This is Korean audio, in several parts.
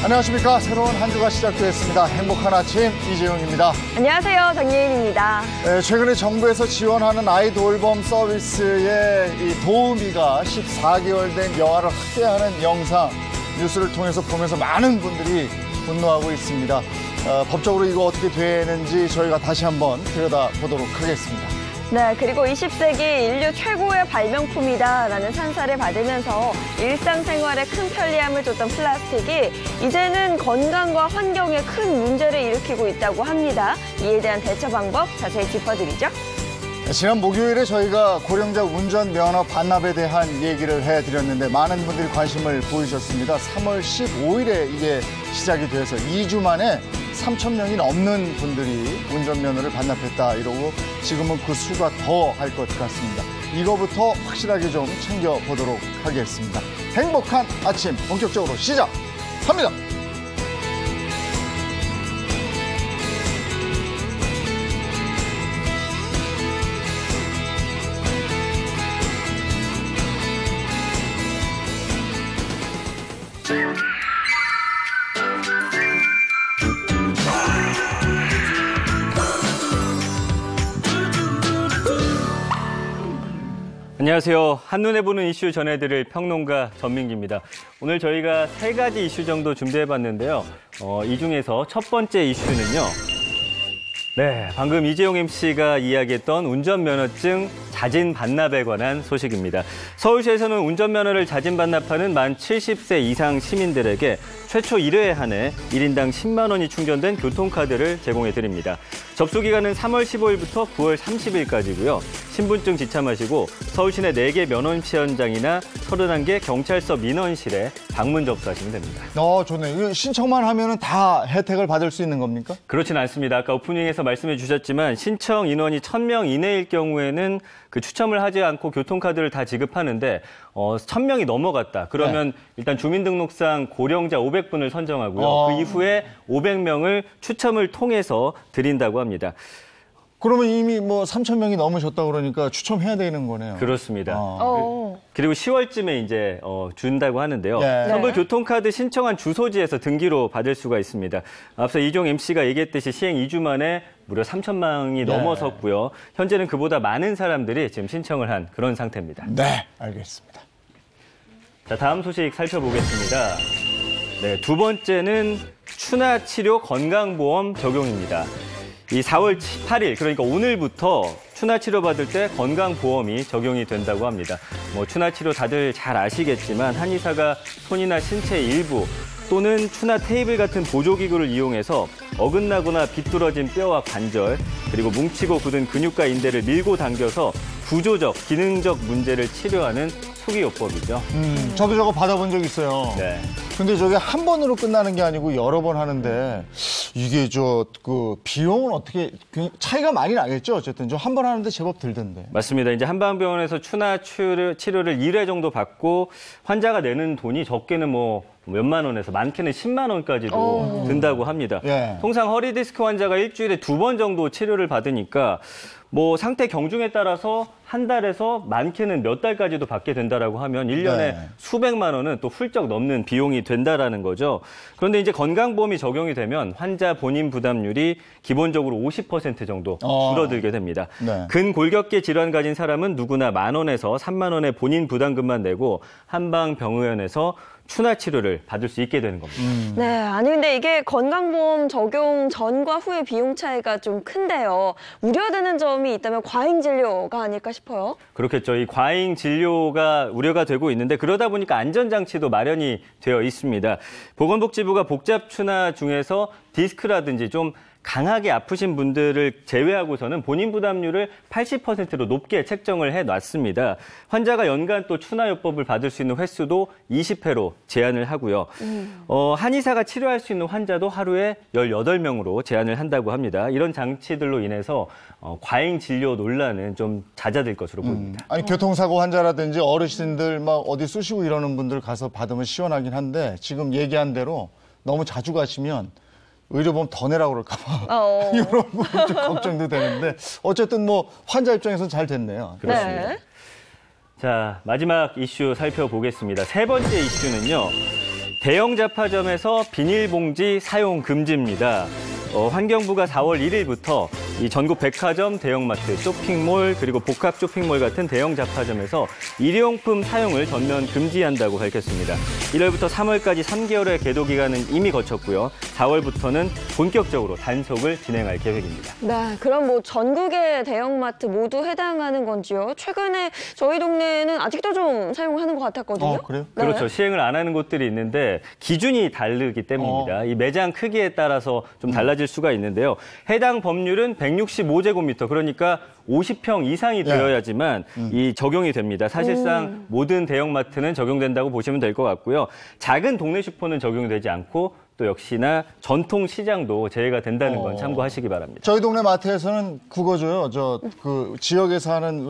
안녕하십니까. 새로운 한 주가 시작되었습니다. 행복한 아침 이재용입니다. 안녕하세요. 정예인입니다. 네, 최근에 정부에서 지원하는 아이 돌봄 서비스의 이 도우미가 14개월 된 영아를 학대하는 영상 뉴스를 통해서 보면서 많은 분들이 분노하고 있습니다. 법적으로 이거 어떻게 되는지 저희가 다시 한번 들여다보도록 하겠습니다. 네, 그리고 20세기 인류 최고의 발명품이다라는 찬사를 받으면서 일상생활에 큰 편리함을 줬던 플라스틱이 이제는 건강과 환경에 큰 문제를 일으키고 있다고 합니다. 이에 대한 대처 방법 자세히 짚어드리죠. 지난 목요일에 저희가 고령자 운전면허 반납에 대한 얘기를 해드렸는데 많은 분들이 관심을 보이셨습니다. 3월 15일에 이게 시작이 돼서 2주 만에 3,000명이 넘는 분들이 운전면허를 반납했다 이러고 지금은 그 수가 더 할 것 같습니다. 이거부터 확실하게 좀 챙겨보도록 하겠습니다. 행복한 아침 본격적으로 시작합니다. 안녕하세요. 한눈에 보는 이슈 전해드릴 평론가 전민기입니다. 오늘 저희가 3가지 이슈 정도 준비해봤는데요. 이 중에서 첫 번째 이슈는요. 네, 방금 이재용 MC가 이야기했던 운전면허증 자진 반납에 관한 소식입니다. 서울시에서는 운전면허를 자진 반납하는 만 70세 이상 시민들에게 최초 1회에 한해 1인당 10만 원이 충전된 교통카드를 제공해드립니다. 접수기간은 3월 15일부터 9월 30일까지고요. 신분증 지참하시고 서울시내 4개 면허시험장이나 31개 경찰서 민원실에 방문 접수하시면 됩니다. 좋네. 신청만 하면 다 혜택을 받을 수 있는 겁니까? 그렇진 않습니다. 아까 오프닝에서 말씀해 주셨지만 신청 인원이 1,000명 이내일 경우에는 그 추첨을 하지 않고 교통카드를 다 지급하는데 1,000명이 넘어갔다. 그러면 일단 주민등록상 고령자 500분을 선정하고요. 그 이후에 500명을 추첨을 통해서 드린다고 합니다. 그러면 이미 3,000명이 넘으셨다고 그러니까 추첨해야 되는 거네요. 그렇습니다. 그리고 10월쯤에 이제 준다고 하는데요. 선불 교통카드 신청한 주소지에서 등기로 받을 수가 있습니다. 앞서 이종 MC가 얘기했듯이 시행 2주 만에 무려 3,000명이 넘어섰고요. 현재는 그보다 많은 사람들이 지금 신청을 한 그런 상태입니다. 네, 알겠습니다. 자, 다음 소식 살펴보겠습니다. 네, 두 번째는 추나치료 건강보험 적용입니다. 이 4월 8일, 그러니까 오늘부터 추나치료 받을 때 건강보험이 적용이 된다고 합니다. 추나치료 다들 잘 아시겠지만 한의사가 손이나 신체 일부 또는 추나 테이블 같은 보조기구를 이용해서 어긋나거나 비뚤어진 뼈와 관절, 그리고 뭉치고 굳은 근육과 인대를 밀고 당겨서 구조적, 기능적 문제를 치료하는 수기요법이죠. 저도 저거 받아본 적 있어요. 네. 근데 저게 한 번으로 끝나는 게 아니고 여러 번 하는데 이게 비용은 어떻게 차이가 많이 나겠죠? 어쨌든 한 번 하는데 제법 들던데. 맞습니다. 이제 한방병원에서 추나 치료를 1회 정도 받고 환자가 내는 돈이 적게는 몇만 원에서 많게는 10만 원까지도 든다고 합니다. 통상 허리 디스크 환자가 일주일에 2번 정도 치료를 받으니까 상태 경중에 따라서 한 달에서 많게는 몇 달까지도 받게 된다라고 하면 1년에 수백만 원은 또 훌쩍 넘는 비용이 된다라는 거죠. 그런데 이제 건강보험이 적용이 되면 환자 본인 부담률이 기본적으로 50% 정도 줄어들게 됩니다. 근골격계 질환 가진 사람은 누구나 10,000원에서 30,000원의 본인 부담금만 내고 한방병의원에서 추나 치료를 받을 수 있게 되는 겁니다. 네, 아니 근데 이게 건강보험 적용 전과 후의 비용 차이가 좀 큰데요. 우려되는 점이 있다면 과잉 진료가 아닐까 싶어요. 그렇겠죠. 이 과잉 진료가 우려가 되고 있는데 그러다 보니까 안전장치도 마련이 되어 있습니다. 보건복지부가 복잡 추나 중에서 디스크라든지 좀 강하게 아프신 분들을 제외하고서는 본인 부담률을 80%로 높게 책정을 해놨습니다. 환자가 연간 또 추나요법을 받을 수 있는 횟수도 20회로 제한을 하고요. 한의사가 치료할 수 있는 환자도 하루에 18명으로 제한을 한다고 합니다. 이런 장치들로 인해서 과잉 진료 논란은 좀 잦아들 것으로 보입니다. 아니 교통사고 환자라든지 어르신들 막 어디 쑤시고 이러는 분들 가서 받으면 시원하긴 한데 지금 얘기한 대로 너무 자주 가시면 의료보험 더 내라고 그럴까 봐 이런 부분 좀 걱정도 되는데 어쨌든 뭐 환자 입장에서는 잘 됐네요. 그렇습니다. 네. 자, 마지막 이슈 살펴보겠습니다. 세 번째 이슈는요. 대형 잡화점에서 비닐봉지 사용 금지입니다. 환경부가 4월 1일부터 이 전국 백화점, 대형마트, 쇼핑몰, 그리고 복합 쇼핑몰 같은 대형 잡화점에서 일회용품 사용을 전면 금지한다고 밝혔습니다. 1월부터 3월까지 3개월의 계도 기간은 이미 거쳤고요. 4월부터는 본격적으로 단속을 진행할 계획입니다. 네, 그럼 뭐 전국의 대형마트 모두 해당하는 건지요? 최근에 저희 동네는 아직도 좀 사용하는 것 같았거든요. 그래요? 네. 그렇죠. 시행을 안 하는 곳들이 있는데 기준이 다르기 때문입니다. 이 매장 크기에 따라서 좀 달라질 수가 있는데요. 해당 법률은 165제곱미터, 그러니까 50평 이상이 되어야지만 이 적용이 됩니다. 사실상 모든 대형마트는 적용된다고 보시면 될 것 같고요. 작은 동네 슈퍼는 적용되지 않고 또 역시나 전통시장도 제외가 된다는 건 참고하시기 바랍니다. 저희 동네 마트에서는 그거줘요. 그 지역에서 하는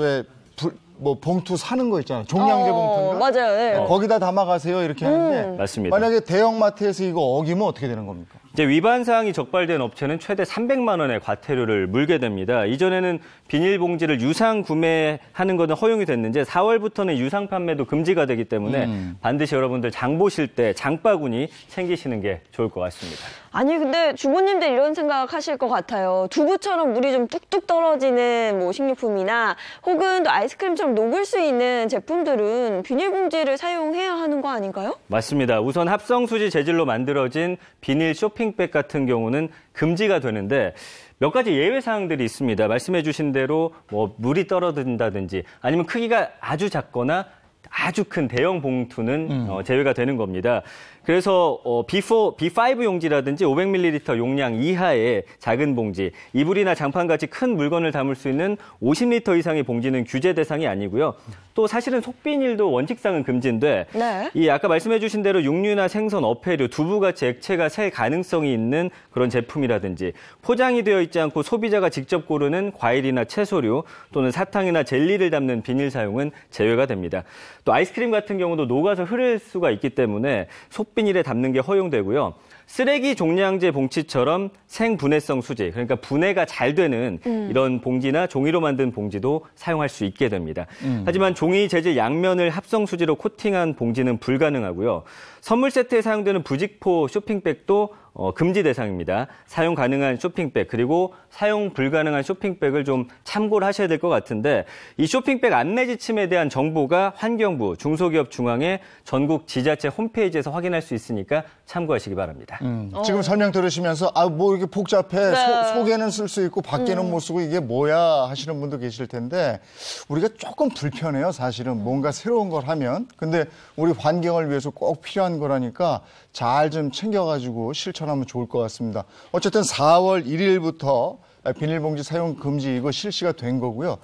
봉투 사는 거 있잖아요. 종량제 봉투인가? 맞아요. 네. 거기다 담아가세요 이렇게 하는데 맞습니다. 만약에 대형마트에서 이거 어기면 어떻게 되는 겁니까? 이제 위반 사항이 적발된 업체는 최대 300만 원의 과태료를 물게 됩니다. 이전에는 비닐봉지를 유상 구매하는 것은 허용이 됐는데 4월부터는 유상 판매도 금지가 되기 때문에 반드시 여러분들 장 보실 때 장바구니 챙기시는 게 좋을 것 같습니다. 아니 근데 주부님들 이런 생각하실 것 같아요. 두부처럼 물이 좀 뚝뚝 떨어지는 뭐 식료품이나 혹은 또 아이스크림처럼 녹을 수 있는 제품들은 비닐봉지를 사용해야 하는 거 아닌가요? 맞습니다. 우선 합성수지 재질로 만들어진 비닐 쇼핑백 같은 경우는 금지가 되는데 몇 가지 예외 사항들이 있습니다. 말씀해 주신 대로 뭐 물이 떨어진다든지 아니면 크기가 아주 작거나 아주 큰 대형 봉투는 제외가 되는 겁니다. 그래서 B5 용지라든지 500ml 용량 이하의 작은 봉지, 이불이나 장판같이 큰 물건을 담을 수 있는 50리터 이상의 봉지는 규제 대상이 아니고요. 또 사실은 속비닐도 원칙상은 금지인데 네. 이 아까 말씀해 주신 대로 육류나 생선, 어패류, 두부같이 액체가 셀 가능성이 있는 그런 제품이라든지 포장이 되어 있지 않고 소비자가 직접 고르는 과일이나 채소류 또는 사탕이나 젤리를 담는 비닐 사용은 제외가 됩니다. 또 아이스크림 같은 경우도 녹아서 흐를 수가 있기 때문에 속비닐에 담는 게 허용되고요. 쓰레기 종량제 봉지처럼 생분해성 수지, 그러니까 분해가 잘 되는 이런 봉지나 종이로 만든 봉지도 사용할 수 있게 됩니다. 하지만 종이 재질 양면을 합성 수지로 코팅한 봉지는 불가능하고요. 선물 세트에 사용되는 부직포 쇼핑백도 금지 대상입니다. 사용 가능한 쇼핑백 그리고 사용 불가능한 쇼핑백을 좀 참고를 하셔야 될 것 같은데 이 쇼핑백 안내 지침에 대한 정보가 환경부 중소기업중앙회 전국 지자체 홈페이지에서 확인할 수 있으니까 참고하시기 바랍니다. 지금 설명 들으시면서 뭐 이렇게 복잡해 속에는 쓸 수 있고 밖에는 못 쓰고 이게 뭐야 하시는 분도 계실 텐데 우리가 조금 불편해요. 사실은 뭔가 새로운 걸 하면. 근데 우리 환경을 위해서 꼭 필요한 거라니까 잘 좀 챙겨가지고 실천하면 좋을 것 같습니다. 어쨌든 4월 1일부터 비닐봉지 사용 금지 이거 실시가 된 거고요.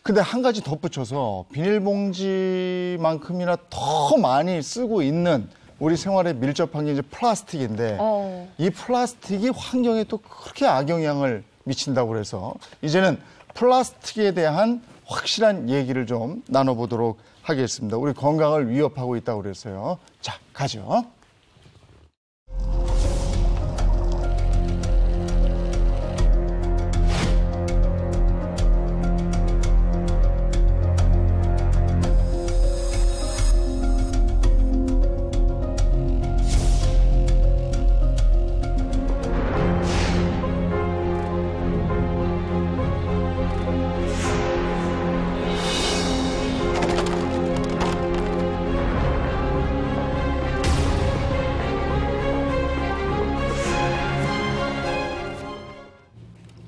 근데 한 가지 덧붙여서 비닐봉지만큼이나 더 많이 쓰고 있는 우리 생활에 밀접한 게 이제 플라스틱인데 이 플라스틱이 환경에 또 그렇게 악영향을 미친다고 그래서 이제는 플라스틱에 대한 확실한 얘기를 좀 나눠보도록 하겠습니다. 우리 건강을 위협하고 있다고 그래서요. 자, 가죠.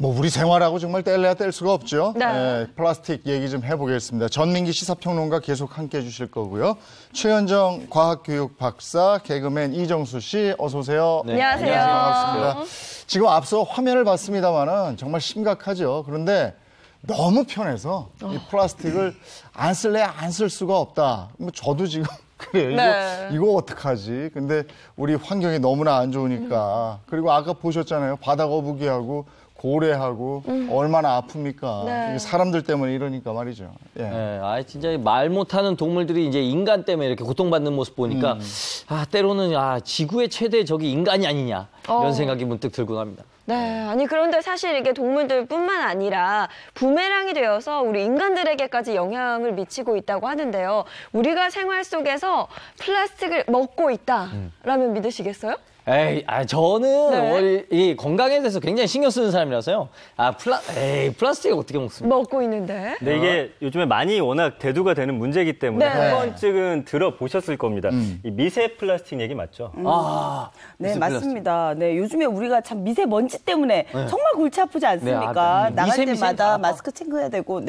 우리 생활하고 정말 뗄래야 뗄 수가 없죠. 네. 플라스틱 얘기 좀 해보겠습니다. 전민기 시사평론가 계속 함께해 주실 거고요. 최현정 과학교육 박사, 개그맨 이정수 씨 어서 오세요. 네. 안녕하세요. 반갑습니다. 지금 앞서 화면을 봤습니다만은 정말 심각하죠. 그런데 너무 편해서 이 플라스틱을 안 쓸래 안 쓸 수가 없다. 뭐 저도 지금 그래요. 네. 이거 어떡하지? 근데 우리 환경이 너무나 안 좋으니까. 그리고 아까 보셨잖아요. 바다 거북이하고 고래하고 얼마나 아픕니까? 네. 이게 사람들 때문에 이러니까 말이죠. 예. 네, 진짜 말 못하는 동물들이 이제 인간 때문에 이렇게 고통받는 모습 보니까 때로는 지구의 최대 적이 인간이 아니냐 이런 생각이 문득 들곤 합니다. 네, 아니 그런데 사실 이게 동물들뿐만 아니라 부메랑이 되어서 우리 인간들에게까지 영향을 미치고 있다고 하는데요. 우리가 생활 속에서 플라스틱을 먹고 있다라면 믿으시겠어요? 저는 이 건강에 대해서 굉장히 신경 쓰는 사람이라서요. 플라스틱을 어떻게 먹습니까? 먹고 있는데. 근데 이게 요즘에 많이 워낙 대두가 되는 문제이기 때문에 네. 한 번쯤은 들어보셨을 겁니다. 이 미세 플라스틱 얘기 맞죠? 네, 맞습니다. 네, 요즘에 우리가 참 미세먼지 때문에 정말 골치 아프지 않습니까? 나갈 때마다 마스크 챙겨야 되고,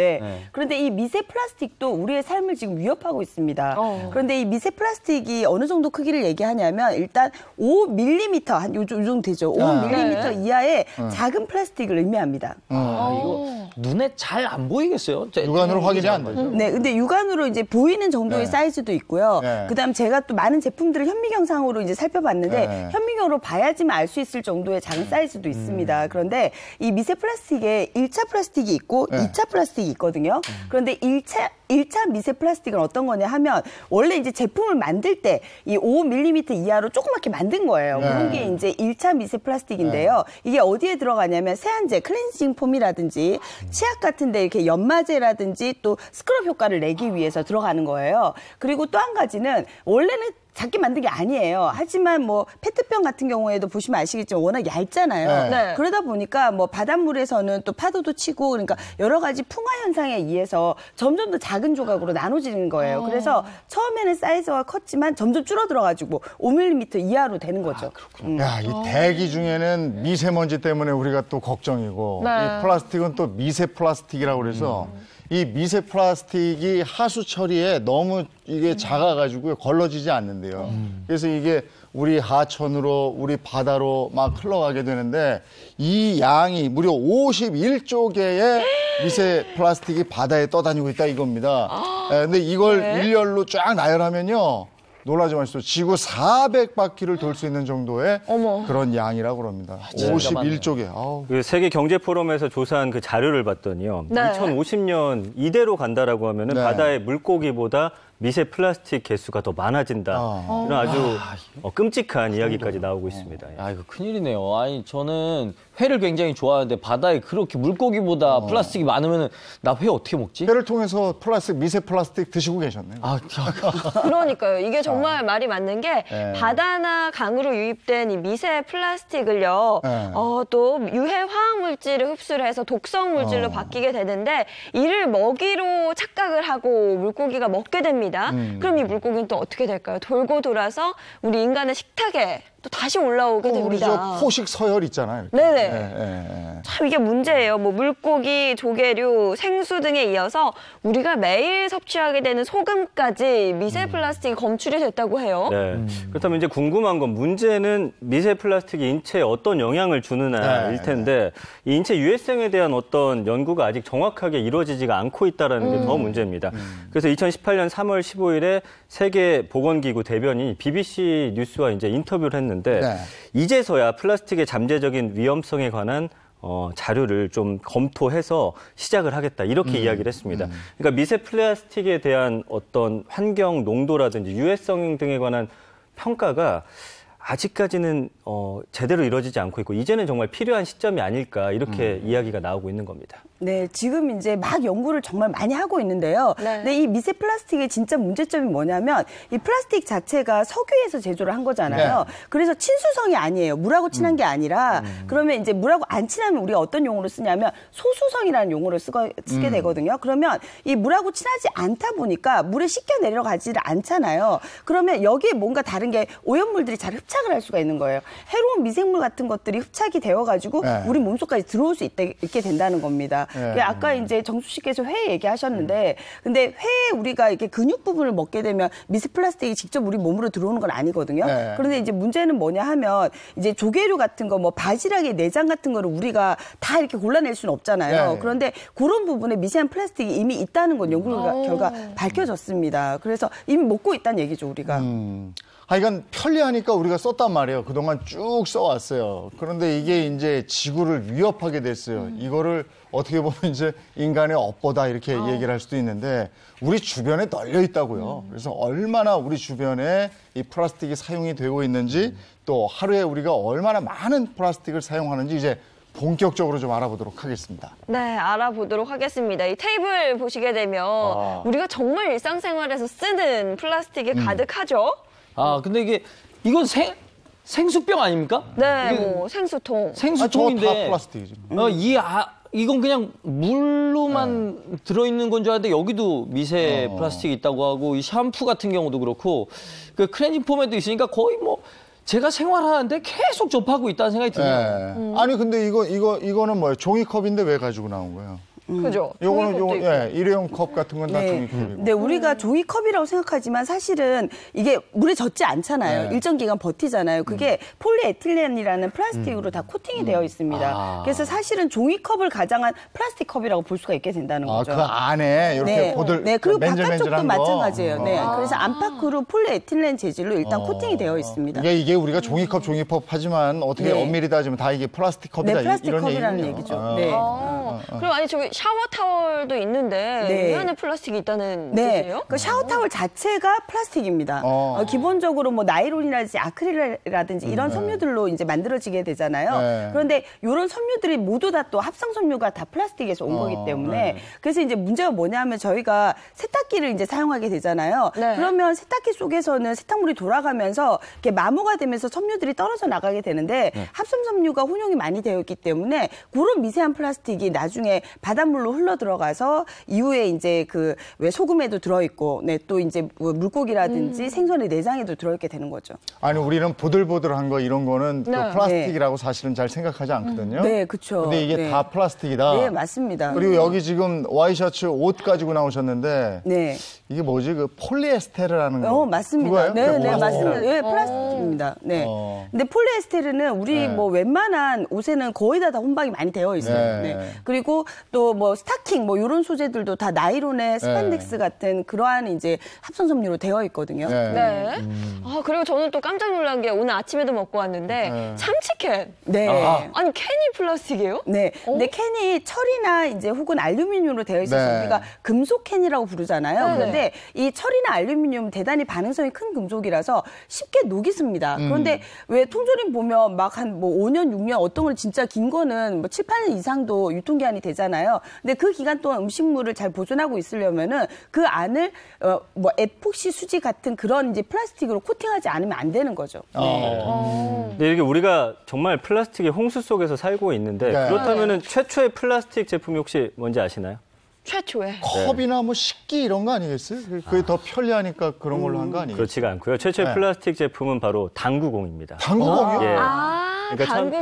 그런데 이 미세 플라스틱도 우리의 삶을 지금 위협하고 있습니다. 그런데 이 미세 플라스틱이 어느 정도 크기를 얘기하냐면 일단 5mm 한 요 정도 되죠. 5mm 이하의 작은 플라스틱을 의미합니다. 이거 눈에 잘 안 보이겠어요? 육안으로 확인이 안 되죠. 네, 근데 육안으로 이제 보이는 정도의 사이즈도 있고요. 그다음 제가 또 많은 제품들을 현미경상으로 이제 살펴봤는데 현미경으로 봐야지만 알 수 있을 정도의 작은 사이즈도 있습니다. 그런데 이 미세 플라스틱에 1차 플라스틱이 있고 2차 플라스틱이 있거든요. 그런데 1차 미세 플라스틱은 어떤 거냐 하면 원래 이제 제품을 만들 때 이 5mm 이하로 조그맣게 만든 거예요. 그런 게 이제 1차 미세 플라스틱인데요. 이게 어디에 들어가냐면 세안제, 클렌징 폼이라든지 치약 같은 데 이렇게 연마제라든지 또 스크럽 효과를 내기 위해서 들어가는 거예요. 그리고 또 한 가지는 원래는 작게 만든 게 아니에요. 하지만 뭐 페트병 같은 경우에도 보시면 아시겠지만 워낙 얇잖아요. 네. 그러다 보니까 뭐 바닷물에서는 또 파도도 치고 그러니까 여러 가지 풍화 현상에 의해서 점점 더 작은 조각으로 나눠지는 거예요. 그래서 처음에는 사이즈가 컸지만 점점 줄어들어가지고 5mm 이하로 되는 거죠. 야, 이 대기 중에는 미세먼지 때문에 우리가 또 걱정이고 이 플라스틱은 또 미세 플라스틱이라고 그래서 이 미세 플라스틱이 하수 처리에 너무 이게 작아가지고 걸러지지 않는데요. 그래서 이게 우리 하천으로 우리 바다로 막 흘러가게 되는데 이 양이 무려 51조 개의 미세 플라스틱이 바다에 떠다니고 있다 이겁니다. 근데 이걸 일렬로 쫙 나열하면요. 놀라지 마시죠. 지구 400바퀴를 돌 수 있는 정도의 그런 양이라고 그럽니다. 51조 개. 그 세계 경제 포럼에서 조사한 그 자료를 봤더니요. 2050년 이대로 간다라고 하면은 바다의 물고기보다 미세 플라스틱 개수가 더 많아진다. 이런 아주 끔찍한 이야기까지 나오고 있습니다. 이거 큰일이네요. 저는 회를 굉장히 좋아하는데 바다에 그렇게 물고기보다 플라스틱이 많으면 나 회 어떻게 먹지? 회를 통해서 미세 플라스틱 드시고 계셨네요. 그러니까요. 이게 정말 말이 맞는 게 바다나 강으로 유입된 이 미세 플라스틱을요. 또 유해 화학 물질을 흡수를 해서 독성 물질로 바뀌게 되는데 이를 먹이로 착각을 하고 물고기가 먹게 됩니다. 그럼 이 물고기는 또 어떻게 될까요? 돌고 돌아서 우리 인간의 식탁에 또 다시 올라오게 됩니다. 우리 저 포식 서열 있잖아요. 네네. 참 이게 문제예요. 뭐 물고기, 조개류, 생수 등에 이어서 우리가 매일 섭취하게 되는 소금까지 미세 플라스틱이 검출이 됐다고 해요. 네. 그렇다면 이제 궁금한 건 문제는 미세 플라스틱이 인체에 어떤 영향을 주느냐일 텐데 이 인체 유해성에 대한 어떤 연구가 아직 정확하게 이루어지지가 않고 있다는 게 더 문제입니다. 그래서 2018년 3월 15일에 세계보건기구 대변인이 BBC 뉴스와 이제 인터뷰를 했는데 이제서야 플라스틱의 잠재적인 위험성에 관한 자료를 좀 검토해서 시작을 하겠다 이렇게 이야기를 했습니다. 그러니까 미세 플라스틱에 대한 어떤 환경 농도라든지 유해성 등에 관한 평가가 아직까지는 제대로 이루어지지 않고 있고 이제는 정말 필요한 시점이 아닐까 이렇게 이야기가 나오고 있는 겁니다. 네, 지금 이제 막 연구를 정말 많이 하고 있는데요. 근데 이 미세 플라스틱의 진짜 문제점이 뭐냐면 이 플라스틱 자체가 석유에서 제조를 한 거잖아요. 그래서 친수성이 아니에요. 물하고 친한 게 아니라 그러면 이제 물하고 안 친하면 우리가 어떤 용어로 쓰냐면 소수성이라는 용어를 쓰게 되거든요. 그러면 이 물하고 친하지 않다 보니까 물에 씻겨 내려가지를 않잖아요. 그러면 여기에 뭔가 다른 게 오염물들이 잘 흡착을 할 수가 있는 거예요. 해로운 미생물 같은 것들이 흡착이 되어가지고 우리 몸속까지 들어올 수 있게 된다는 겁니다. 아까 이제 정수 씨께서 회 얘기하셨는데, 근데 회에 우리가 이렇게 근육 부분을 먹게 되면 미세 플라스틱이 직접 우리 몸으로 들어오는 건 아니거든요. 그런데 이제 문제는 뭐냐 하면 이제 조개류 같은 거, 뭐 바지락의 내장 같은 거를 우리가 다 이렇게 골라낼 수는 없잖아요. 그런데 그런 부분에 미세한 플라스틱이 이미 있다는 건 연구 결과 밝혀졌습니다. 그래서 이미 먹고 있다는 얘기죠, 우리가. 하여간 편리하니까 우리가 썼단 말이에요. 그동안 쭉 써왔어요. 그런데 이게 이제 지구를 위협하게 됐어요. 이거를 어떻게 보면 이제 인간의 업보다 이렇게 얘기를 할 수도 있는데 우리 주변에 널려 있다고요. 그래서 얼마나 우리 주변에 이 플라스틱이 사용이 되고 있는지 또 하루에 우리가 얼마나 많은 플라스틱을 사용하는지 이제 본격적으로 좀 알아보도록 하겠습니다. 네, 알아보도록 하겠습니다. 이 테이블 보시게 되면 우리가 정말 일상생활에서 쓰는 플라스틱이 가득하죠? 근데 이건 생수병 아닙니까? 네, 뭐 생수통. 생수통인데. 저거 다 플라스틱이죠. 이건 그냥 물로만 들어있는 건 줄 알았는데 여기도 미세 플라스틱이 있다고 하고 이 샴푸 같은 경우도 그렇고 그 클렌징 폼에도 있으니까 거의 뭐 제가 생활하는데 계속 접하고 있다는 생각이 드네요. 아니 근데 이거는 뭐예요? 종이컵인데 왜 가지고 나온 거예요? 그죠? 요거는 일회용 컵 같은 건 다 종이컵이고. 네, 우리가 종이컵이라고 생각하지만 사실은 이게 물에 젖지 않잖아요. 일정 기간 버티잖아요. 그게 폴리에틸렌이라는 플라스틱으로 다 코팅이 되어 있습니다. 그래서 사실은 종이컵을 가장한 플라스틱 컵이라고 볼 수가 있게 된다는 거죠. 그 안에 이렇게 보들 그리고 맨질맨질한 바깥쪽도 거. 마찬가지예요. 네, 그래서 안팎으로 폴리에틸렌 재질로 일단 코팅이 되어 있습니다. 이게 우리가 종이컵 하지만 어떻게 엄밀히 따지면 다 이게 플라스틱 컵이다. 네, 플라스틱 이런 컵이라는 얘기죠. 네. 그럼 아니 저기 샤워 타월도 있는데 이 안에 플라스틱이 있다는 뜻이에요? 그 샤워 타월 자체가 플라스틱입니다. 기본적으로 뭐 나일론이라든지 아크릴이라든지 이런 섬유들로 이제 만들어지게 되잖아요. 그런데 이런 섬유들이 모두 다 또 합성 섬유가 다 플라스틱에서 온 거기 때문에 그래서 이제 문제가 뭐냐면 저희가 세탁기를 이제 사용하게 되잖아요. 그러면 세탁기 속에서는 세탁물이 돌아가면서 이렇게 마모가 되면서 섬유들이 떨어져 나가게 되는데 합성 섬유가 혼용이 많이 되어 있기 때문에 그런 미세한 플라스틱이 나중에 바닷물로 흘러 들어가서 이후에 이제 그 왜 소금에도 들어있고, 또 이제 물고기라든지 생선의 내장에도 들어있게 되는 거죠. 아니 우리는 보들보들한 거 이런 거는 또 플라스틱이라고 사실은 잘 생각하지 않거든요. 네, 그렇죠. 근데 이게 다 플라스틱이다. 네, 맞습니다. 그리고 여기 지금 와이셔츠 옷 가지고 나오셨는데 이게 뭐지? 그 폴리에스테르라는 거. 맞습니다. 그거예요? 네, 맞습니다. 네, 플라스틱입니다. 네. 근데 폴리에스테르는 우리 뭐 웬만한 옷에는 거의 다 혼방이 많이 되어 있어요. 그리고 또 뭐 스타킹 뭐 이런 소재들도 다 나이론의 스판덱스 같은 그러한 이제 합성 섬유로 되어 있거든요. 그리고 저는 또 깜짝 놀란 게 오늘 아침에도 먹고 왔는데 참치캔. 아니 캔이 플라스틱이에요? 네. 근데 캔이 철이나 이제 혹은 알루미늄으로 되어 있어서 우리가 금속 캔이라고 부르잖아요. 그런데 이 철이나 알루미늄 대단히 반응성이 큰 금속이라서 쉽게 녹이 습니다. 그런데 왜 통조림 보면 막 한 뭐 5년, 6년 어떤 걸 진짜 긴 거는 뭐 7, 8년 이상도 유통기한이 되잖아요. 근데 그 기간 동안 음식물을 잘 보존하고 있으려면은 그 안을 뭐 에폭시 수지 같은 그런 이제 플라스틱으로 코팅하지 않으면 안 되는 거죠. 근데 이렇게 우리가 정말 플라스틱의 홍수 속에서 살고 있는데 그렇다면은 최초의 플라스틱 제품이 혹시 뭔지 아시나요? 최초에. 컵이나 뭐 식기 이런 거 아니겠어요? 그게 더 편리하니까 그런 걸로 한 거 아니에요? 그렇지가 않고요. 최초의 플라스틱 제품은 바로 당구공입니다. 당구공이요? 예. 그러니까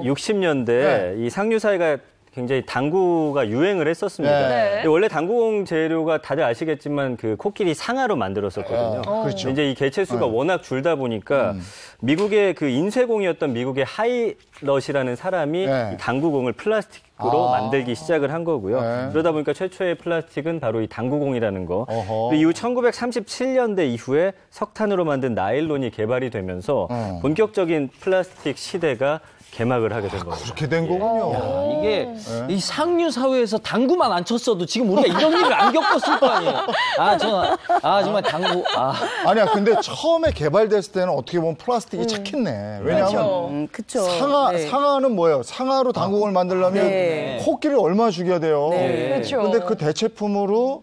1860년대 이 상류사회가 굉장히 당구가 유행을 했었습니다. 원래 당구공 재료가 다들 아시겠지만 그 코끼리 상아로 만들었었거든요. 그렇죠. 이제 이 개체수가 워낙 줄다 보니까 미국의 그 인쇄공이었던 미국의 하이럿이라는 사람이 이 당구공을 플라스틱으로 만들기 시작을 한 거고요. 그러다 보니까 최초의 플라스틱은 바로 이 당구공이라는 거. 그 이후 1937년대 이후에 석탄으로 만든 나일론이 개발이 되면서 본격적인 플라스틱 시대가 개막을 하게 된 거예요. 그렇게 된 거군요. 이게 이 상류 사회에서 당구만 안 쳤어도 지금 우리가 이런 일을 안 겪었을 거 아니에요. 정말 당구. 아니야, 근데 처음에 개발됐을 때는 어떻게 보면 플라스틱이 착했네. 왜냐하면 상아는 뭐예요? 상아로 당구공을 만들려면 코끼리를 얼마나 죽여야 돼요. 근데 그 대체품으로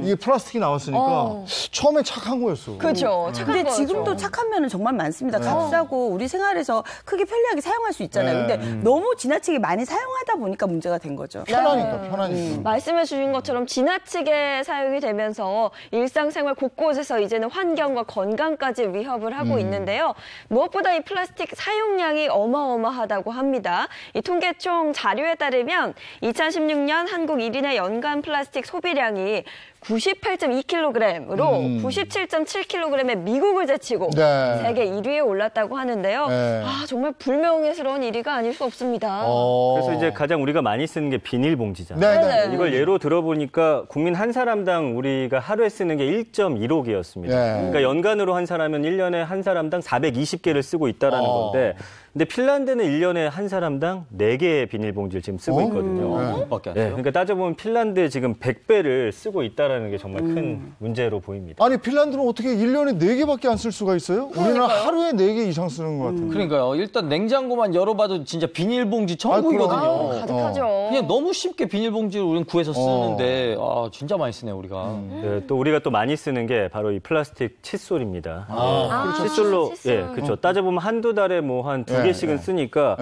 이게 플라스틱이 나왔으니까 처음엔 착한 거였어. 그렇죠. 근데 지금도 착한 면은 정말 많습니다. 값싸고 우리 생활에서 크게 편리하게 사용할 수 있잖아요. 근데 너무 지나치게 많이 사용하다 보니까 문제가 된 거죠. 편하니까. 말씀해 주신 것처럼 지나치게 사용이 되면서 일상생활 곳곳에서 이제는 환경과 건강까지 위협을 하고 있는데요. 무엇보다 이 플라스틱 사용량이 어마어마하다고 합니다. 이 통계청 자료에 따르면 2016년 한국 1인의 연간 플라스틱 소비량이 98.2kg으로 97.7kg의 미국을 제치고 네. 세계 1위에 올랐다고 하는데요. 네. 아, 정말 불명예스러운 일위가 아닐 수 없습니다. 그래서 이제 가장 우리가 많이 쓰는 게 비닐봉지잖아요. 네, 네. 이걸 예로 들어보니까 국민 한 사람당 우리가 하루에 쓰는 게 1.15개였습니다. 그러니까 연간으로 한 사람은 1년에 한 사람당 420개를 쓰고 있다라는 건데 근데 핀란드는 1년에 한 사람당 4개의 비닐봉지를 지금 쓰고 있거든요. 네, 그러니까 따져보면 핀란드에 지금 100배를 쓰고 있다는 게 정말 큰 문제로 보입니다. 아니 핀란드는 어떻게 1년에 4개밖에 안 쓸 수가 있어요? 우리는 하루에 4개 이상 쓰는 것 같은데. 그러니까요. 일단 냉장고만 열어봐도 진짜 비닐봉지 천국이거든요. 가득하죠. 그냥 너무 쉽게 비닐봉지를 우리는 구해서 쓰는데 진짜 많이 쓰네요, 우리가. 네, 또 우리가 또 많이 쓰는 게 바로 이 플라스틱 칫솔입니다. 그렇죠. 칫솔로 칫솔. 예, 그렇죠. 따져보면 한두 달에 뭐 한 2개씩은 쓰니까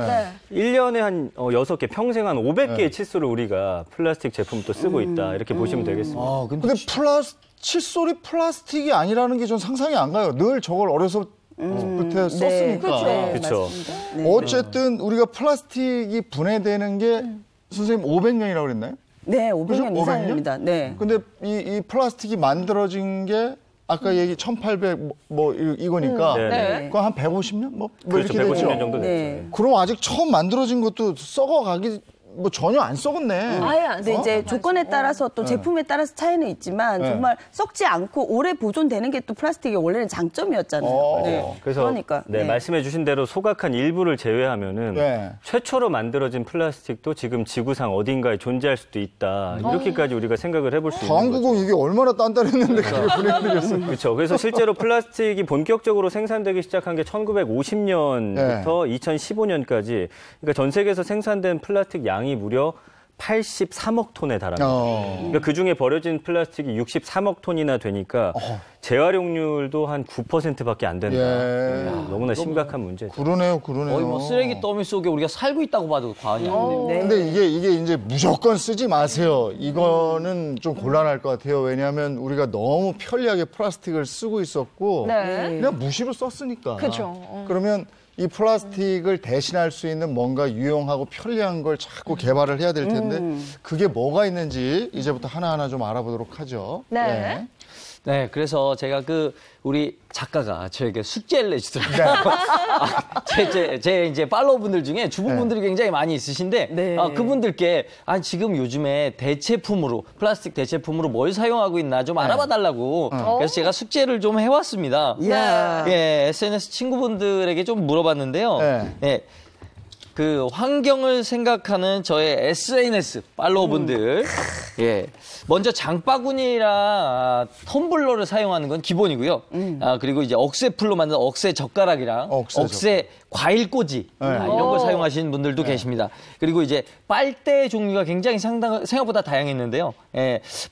1년에 한 6개, 평생 한 500개의 칫솔을 우리가 플라스틱 제품도 쓰고 있다. 이렇게 보시면 되겠습니다. 근데 칫솔이 플라스틱이 아니라는 게 전 상상이 안 가요. 늘 저걸 어려서부터 썼으니까. 그렇죠. 어쨌든 우리가 플라스틱이 분해되는 게 선생님 500년이라고 그랬나요? 네, 500년 그죠? 이상입니다. 네. 근데 이 플라스틱이 만들어진 게 아까 얘기 1800 이거니까 네. 그거 한 150년 뭐 그렇죠. 이렇게 150년 됐죠. 정도 됐죠. 네. 그럼 아직 처음 만들어진 것도 썩어가기 뭐 전혀 안 썩었네. 아예 안 근데 이제 조건에 따라서 또 제품에 따라서 차이는 있지만 정말 썩지 않고 오래 보존되는 게 또 플라스틱의 원래는 장점이었잖아요. 네. 그래서 그러니까 네, 말씀해 주신 대로 소각한 일부를 제외하면은 최초로 만들어진 플라스틱도 지금 지구상 어딘가에 존재할 수도 있다. 이렇게까지 우리가 생각을 해볼 수 있는 거죠. 광구공 이게 얼마나 단단했는데 그게 분해되겠어요. 그렇죠. 그래서 실제로 플라스틱이 본격적으로 생산되기 시작한 게 1950년부터 2015년까지 그러니까 전 세계에서 생산된 플라스틱 양이 무려 83억 톤에 달합니다. 그러니까 그중에 버려진 플라스틱이 63억 톤이나 되니까 재활용률도 한 9%밖에 안 된다. 너무나 심각한 문제죠. 그러네요. 거의 뭐 쓰레기 더미 속에 우리가 살고 있다고 봐도 과언이 아닌데. 근데 이게 이제 무조건 쓰지 마세요. 이거는 좀 곤란할 것 같아요. 왜냐하면 우리가 너무 편리하게 플라스틱을 쓰고 있었고 그냥 무시로 썼으니까. 그렇죠. 그러면 이 플라스틱을 대신할 수 있는 뭔가 유용하고 편리한 걸 자꾸 개발을 해야 될 텐데 그게 뭐가 있는지 이제부터 하나하나 좀 알아보도록 하죠. 네. 네, 그래서 제가 우리 작가가 저에게 숙제를 내주더라고요. 제 이제 팔로워분들 중에 주부분들이 굉장히 많이 있으신데, 그분들께, 지금 요즘에 플라스틱 대체품으로 뭘 사용하고 있나 좀 알아봐 달라고. 그래서 제가 숙제를 좀 해왔습니다. 예, SNS 친구분들에게 좀 물어봤는데요. 그 환경을 생각하는 저의 SNS 팔로워분들, 먼저 장바구니랑 텀블러를 사용하는 건 기본이고요. 그리고 이제 억새풀로 만든 억새 젓가락이랑 억새 과일꽂이 이런 걸 사용하시는 분들도 계십니다. 그리고 이제 빨대 종류가 굉장히 생각보다 다양했는데요.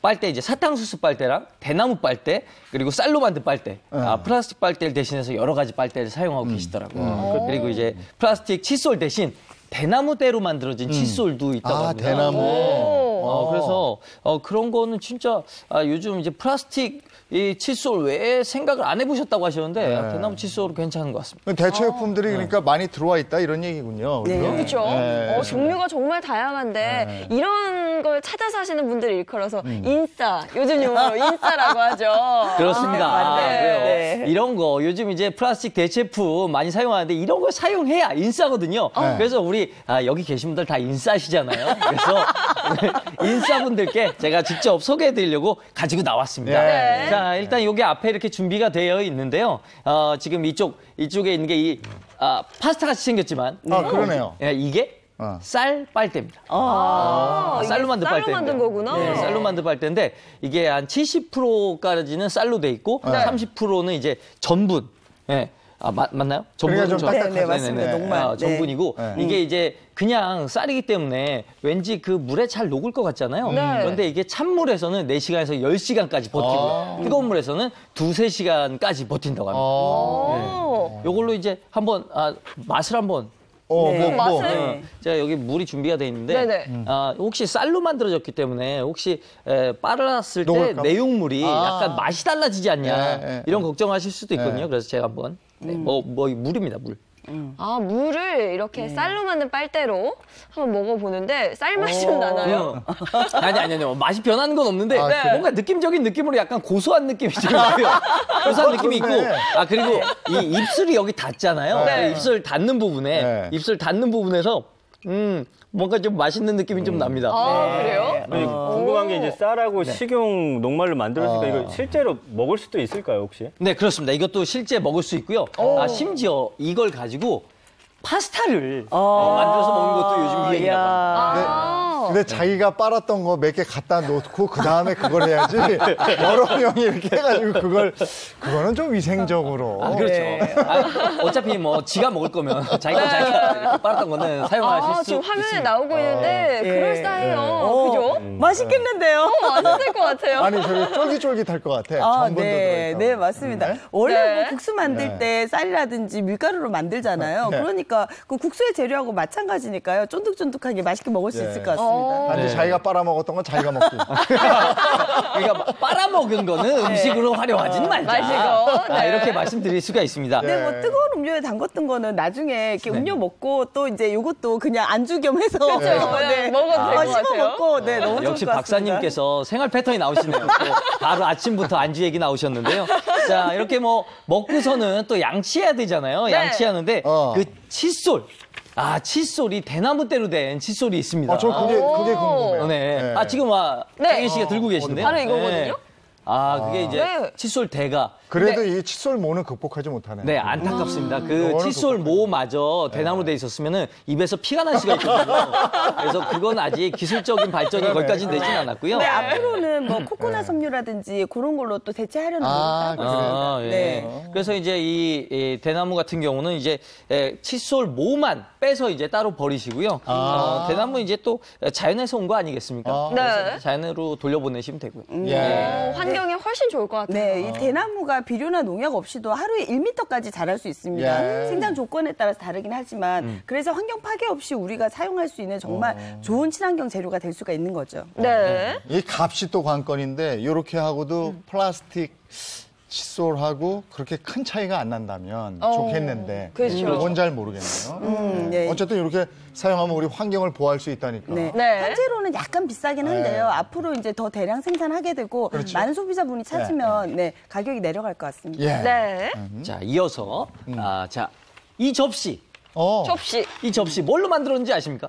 빨대 이제 사탕수수 빨대랑 대나무 빨대 그리고 쌀로 만든 빨대, 플라스틱 빨대를 대신해서 여러 가지 빨대를 사용하고 계시더라고요. 그리고 이제 플라스틱 칫솔 대신 대나무대로 만들어진 칫솔도 있다고 합니다. 대나무. 그래서 그런 거는 진짜 요즘 이제 플라스틱 이 칫솔 왜 생각을 안 해보셨다고 하셨는데 대나무 칫솔은 괜찮은 것 같습니다. 대체품들이 그러니까 많이 들어와 있다 이런 얘기군요. 그렇죠. 종류가 정말 다양한데 이런 걸 찾아서 하시는 분들이 일컬어서 인싸, 요즘 용어로 인싸라고 하죠. 그렇습니다. 그래요. 이런 거 요즘 이제 플라스틱 대체품 많이 사용하는데 이런 걸 사용해야 인싸거든요. 그래서 우리 여기 계신 분들 다 인싸시잖아요. 그래서 인싸분들께 제가 직접 소개해드리려고 가지고 나왔습니다. 자, 일단 여기 앞에 이렇게 준비가 되어 있는데요. 지금 이쪽에 있는 게 파스타 같이 생겼지만. 그러네요. 이게 쌀 빨대입니다. 쌀로 만든 쌀로 빨대인데. 만든 거구나. 네, 쌀로 만든 빨대인데 이게 한 70%까지는 쌀로 돼 있고 30%는 이제 전분. 맞나요? 전분 좀 딱딱하죠. 네, 맞습니다. 녹말. 전분이고 이게 이제 그냥 쌀이기 때문에 왠지 그 물에 잘 녹을 것 같잖아요. 그런데 이게 찬물에서는 4시간에서 10시간까지 버티고요. 뜨거운 물에서는 2-3시간까지 버틴다고 합니다. 요걸로 이제 한번 맛을 한번 맛을? 제가 여기 물이 준비가 돼 있는데 혹시 쌀로 만들어졌기 때문에 혹시 빨았을 때 내용물이 약간 맛이 달라지지 않냐 이런 걱정하실 수도 있거든요. 그래서 제가 한번 물입니다, 물. 아, 물을 이렇게 쌀로 만든 빨대로 한번 먹어보는데 쌀 맛이 좀 나나요? 아니요. 맛이 변하는 건 없는데 네. 뭔가 느낌적인 느낌으로 약간 고소한 느낌이 좀 있고요. 고소한 느낌이 있고 그리고 이 입술이 여기 닿잖아요. 네. 입술 닿는 부분에 네. 입술 닿는 부분에서 뭔가 좀 맛있는 느낌이 좀 납니다. 아, 그래요? 아니, 궁금한 게 이제 쌀하고 식용 녹말로 만들었으니까 이거 실제로 먹을 수도 있을까요, 혹시? 네, 그렇습니다. 이것도 실제 먹을 수 있고요. 심지어 이걸 가지고 파스타를 만들어서 먹는 것도 요즘 유행이라고 합니다. 근데 자기가 빨았던 거 몇 개 갖다 놓고 그 다음에 그걸 해야지 여러 명이 이렇게 해가지고 그거는 좀 위생적으로. 그렇죠. 어차피 뭐 지가 먹을 거면 자기가 빨았던 거는 사용하실 수 지금 화면에 있습니다. 나오고 있는데 그럴싸해요. 그죠? 맛있겠는데요? 맛있을 것 같아요. 아니 저기 쫄깃쫄깃할 것 같아. 전분도 들어있고. 네, 맞습니다. 원래 네. 뭐 국수 만들 때 쌀이라든지 밀가루로 만들잖아요. 네. 그러니까 그 국수의 재료하고 마찬가지니까요. 쫀득쫀득하게 맛있게 먹을 수 있을 것 같습니다. 단지 자기가 빨아먹었던 건 자기가 먹고. 그러니까 빨아먹은 거는 음식으로 활용하지는 말자. 마시고, 네. 이렇게 말씀드릴 수가 있습니다. 근데 뭐 뜨거운 음료에 담궜던 거는 나중에 이렇게 음료 먹고 또 이제 요것도 그냥 안주 겸 해서 그렇죠. 먹어도 될 것 씹어 같아요. 먹고 너무 좋을 역시 것 같습니다. 박사님께서 생활 패턴이 나오시네요. 또 바로 아침부터 안주 얘기 나오셨는데요. 자, 이렇게 뭐 먹고서는 또 양치해야 되잖아요. 네. 양치하는데 어. 그 칫솔. 칫솔이 대나무대로 된 칫솔이 있습니다. 저 그게 궁금해요. 네. 네. 지금 장현 씨가 들고 계신데요. 바로 이거거든요? 그게 이제 네. 칫솔 대가. 그래도 이 칫솔 모는 극복하지 못하네. 네, 안타깝습니다. 그 이거는 칫솔 모마저 대나무로 돼 있었으면은 입에서 피가 날 수가 있거든요. 그래서 그건 아직 기술적인 발전이 거기까지는 되진 않았고요. 네, 앞으로는 뭐 코코넛 섬유라든지 그런 걸로 또 대체하려는 노력을 하고 있습니다. 네. 그래서 이제 이 대나무 같은 경우는 이제 칫솔 모만 빼서 이제 따로 버리시고요. 대나무 이제 또 자연에서 온 거 아니겠습니까? 네. 그래서 자연으로 돌려보내시면 되고요. 환경에 훨씬 좋을 것 같아요. 네, 이 대나무가 비료나 농약 없이도 하루에 1m까지 자랄 수 있습니다. 생장 조건에 따라서 다르긴 하지만 그래서 환경 파괴 없이 우리가 사용할 수 있는 정말 좋은 친환경 재료가 될 수가 있는 거죠. 네. 이 값이 또 관건인데 이렇게 하고도 플라스틱 칫솔하고 그렇게 큰 차이가 안 난다면 좋겠는데 그렇죠. 그건 잘 모르겠네요. 네. 어쨌든 이렇게 사용하면 우리 환경을 보호할 수 있다니까. 네. 네. 현재로는 약간 비싸긴 한데요. 앞으로 이제 더 대량 생산하게 되고 많은 소비자분이 찾으면 가격이 내려갈 것 같습니다. 예. 네. 자, 이어서 이 접시. 접시. 이 접시 뭘로 만들었는지 아십니까?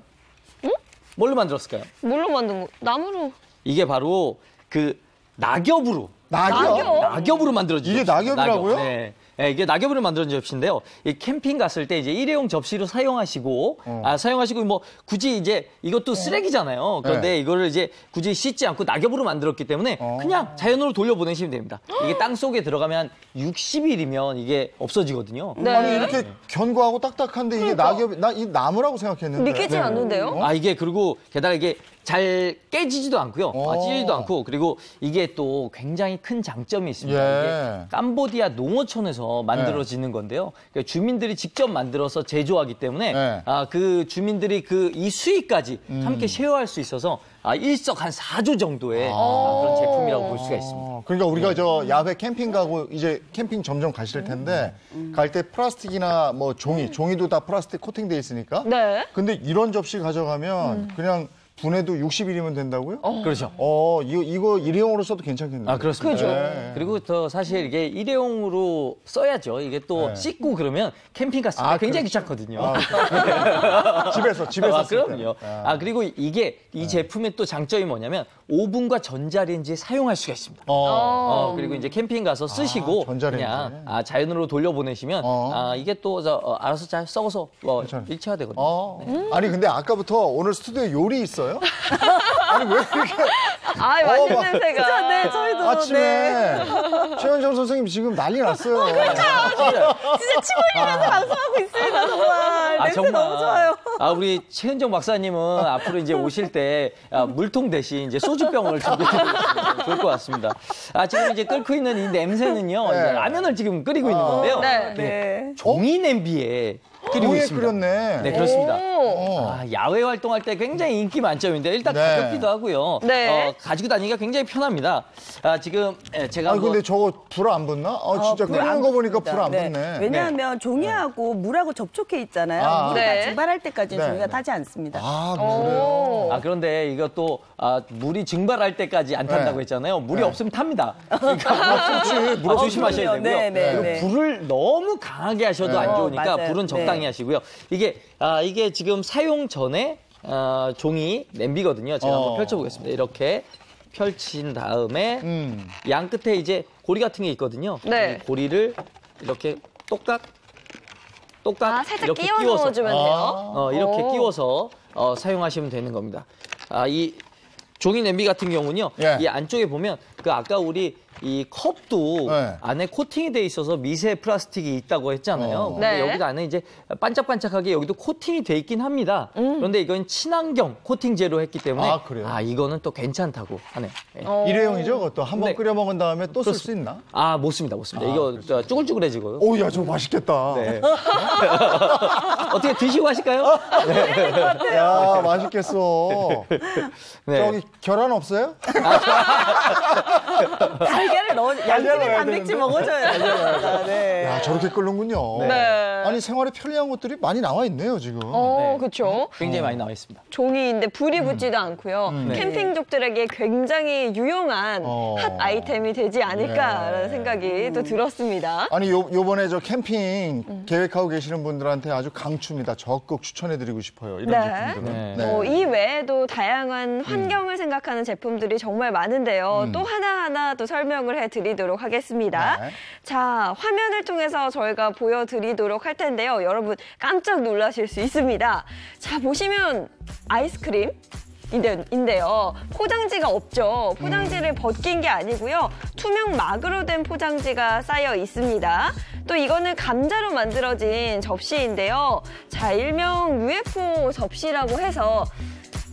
뭘로 만들었을까요? 뭘로 만든 거? 나무로. 이게 바로 그 낙엽으로. 낙엽으로 만들어진 이게 접시. 낙엽이라고요? 낙엽. 네. 네, 이게 낙엽으로 만들어진 접시인데요. 이 캠핑 갔을 때 이제 일회용 접시로 사용하시고, 뭐 굳이 이제 이것도 쓰레기잖아요. 그런데 이거를 이제 굳이 씻지 않고 낙엽으로 만들었기 때문에 그냥 자연으로 돌려보내시면 됩니다. 이게 땅 속에 들어가면 60일이면 이게 없어지거든요. 네. 아니 이렇게 견고하고 딱딱한데 이게 낙엽, 나 이 나무라고 생각했는데. 믿기지 않는데요? 이게 그리고 게다가 이게 잘 깨지지도 않고요. 찢어지지도 않고 그리고 이게 또 굉장히 큰 장점이 있습니다. 이게 캄보디아 농어촌에서 만들어지는 건데요. 그러니까 주민들이 직접 만들어서 제조하기 때문에 그 주민들이 이 수익까지 함께 쉐어할 수 있어서 일석 한 4조 정도의 그런 제품이라고 볼 수가 있습니다. 그러니까 우리가 저 야외 캠핑 가고 이제 캠핑 점점 가실 텐데 갈 때 플라스틱이나 뭐 종이도 다 플라스틱 코팅돼 있으니까. 네. 근데 이런 접시 가져가면 그냥 분해도 60일이면 된다고요? 그렇죠. 이거 일회용으로 써도 괜찮겠네요. 그렇습니다. 그죠. 네. 그리고 또 사실 이게 일회용으로 써야죠. 이게 또 씻고 그러면 캠핑 갔을 때 굉장히 귀찮거든요. 집에서 쓸 때. 그럼요. 그리고 이 제품의 또 장점이 뭐냐면 오븐과 전자레인지에 사용할 수가 있습니다. 그리고 이제 캠핑 가서 쓰시고 전자레인지. 그냥 자연으로 돌려보내시면 이게 또 알아서 잘 썩어서 일체화되거든요. 아니 근데 아까부터 오늘 스튜디오에 요리 있어요? 아니 왜 이렇게 맛있는 냄새가. 네, 저희도. 아침에 최현정 선생님 지금 난리 났어요. 진짜 침 흘리면서 방송하고 있습니다, 정말. 냄새 너무 좋아요. 우리 최은정 박사님은 앞으로 이제 오실 때 물통 대신 이제 소주병을 준비해주시면 좋을 것 같습니다. 지금 이제 끓고 있는 이 냄새는요, 이제 라면을 지금 끓이고 있는 건데요. 네. 종이 냄비에 끓이고 위에 있습니다. 끓였네. 네, 그렇습니다. 오. 야외 활동할 때 굉장히 인기 만점인데 일단 네. 가볍기도 하고요. 네. 가지고 다니기가 굉장히 편합니다. 지금 제가 근데 저거 불 안 붙나? 진짜 불 끓이는 안 거 보니까 붙습니다. 불 안 붙네. 왜냐하면 종이하고 물하고 접촉해 있잖아요. 물이 네. 다 증발할 때까지는 네. 종이가 타지 않습니다. 그래요? 그런데 이것도 물이 증발할 때까지 안 탄다고 네. 했잖아요. 물이 네. 없으면 탑니다. 그러니까 물 조심하셔야 되고요. 네, 네, 그리고 네. 불을 너무 강하게 하셔도 안 좋으니까 맞아요. 불은 적당히 네. 하시고요. 이게 지금 사용 전에 종이 냄비거든요. 제가 한번 펼쳐보겠습니다. 이렇게 펼친 다음에 양 끝에 이제 고리 같은 게 있거든요. 네. 이 고리를 이렇게 똑딱 살짝 이렇게 끼워 끼워서 넣어주면 돼요? 이렇게 오. 끼워서 사용하시면 되는 겁니다. 이 종이 냄비 같은 경우는요. 예. 이 안쪽에 보면 아까 우리 이 컵도 네. 안에 코팅이 돼 있어서 미세 플라스틱이 있다고 했잖아요. 근데 네. 여기도 안에 이제 반짝반짝하게 여기도 코팅이 돼 있긴 합니다. 그런데 이건 친환경 코팅제로 했기 때문에 그래요? 이거는 또 괜찮다고 하네요. 예. 일회용이죠? 그것도 한 번 네. 끓여 먹은 다음에 또 쓸 수 있나? 못 씁니다. 이거 쭈글쭈글해지고요. 오, 야, 저거 맛있겠다. 네. 어떻게 드시고 하실까요? 야, 맛있겠어. 네. 저기 계란 없어요? 달걀을 양쪽에 넣어야 단백질 되는데. 먹어줘야 됩니다. 네. 야, 저렇게 끓는군요. 네. 아니, 생활에 편리한 것들이 많이 나와 있네요, 지금. 그렇죠. 굉장히 많이 나와 있습니다. 종이인데 불이 붙지도 않고요. 캠핑족들에게 굉장히 유용한 핫 아이템이 되지 않을까라는 생각이 또 들었습니다. 아니, 요번에 저 캠핑 계획하고 계시는 분들한테 아주 강추입니다. 적극 추천해드리고 싶어요. 이런 네. 제품들은. 네. 이 외에도 다양한 환경을 생각하는 제품들이 정말 많은데요. 또 하나하나 또 설명을 해드리도록 하겠습니다. 네. 자, 화면을 통해서 저희가 보여드리도록 할 텐데요. 여러분 깜짝 놀라실 수 있습니다. 자, 보시면 아이스크림 인데요. 포장지가 없죠. 포장지를 벗긴 게 아니고요. 투명 막으로 된 포장지가 쌓여 있습니다. 또 이거는 감자로 만들어진 접시인데요. 자, 일명 UFO 접시라고 해서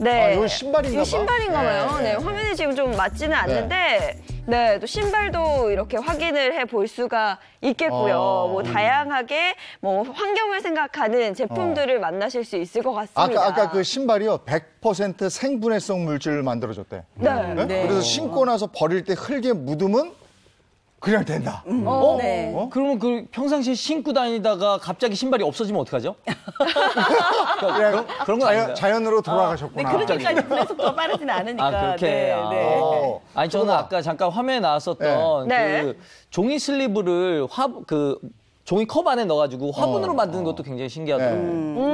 네. 이건 신발인가 이거 봐. 신발인가 봐요. 네. 네, 화면에 지금 좀 맞지는 않는데 네, 또 신발도 이렇게 확인을 해 볼 수가 있겠고요. 뭐 다양하게 뭐 환경을 생각하는 제품들을 만나실 수 있을 것 같습니다. 아까 그 신발이요, 100% 생분해성 물질을 만들어줬대. 네. 네. 그래서 신고 나서 버릴 때 흙에 묻으면 그냥 된다. 네. 그러면 평상시에 신고 다니다가 갑자기 신발이 없어지면 어떡하죠? 그런 건 아닌가요? 자연으로 돌아가셨구나. 그렇게까지 불의 속도가 빠르진 않으니까. 그렇게. 네. 아니, 저는 아까 잠깐 화면에 나왔었던 네. 그 종이 슬리브를 종이 컵 안에 넣어가지고 화분으로 만드는 것도 굉장히 신기하더라고요.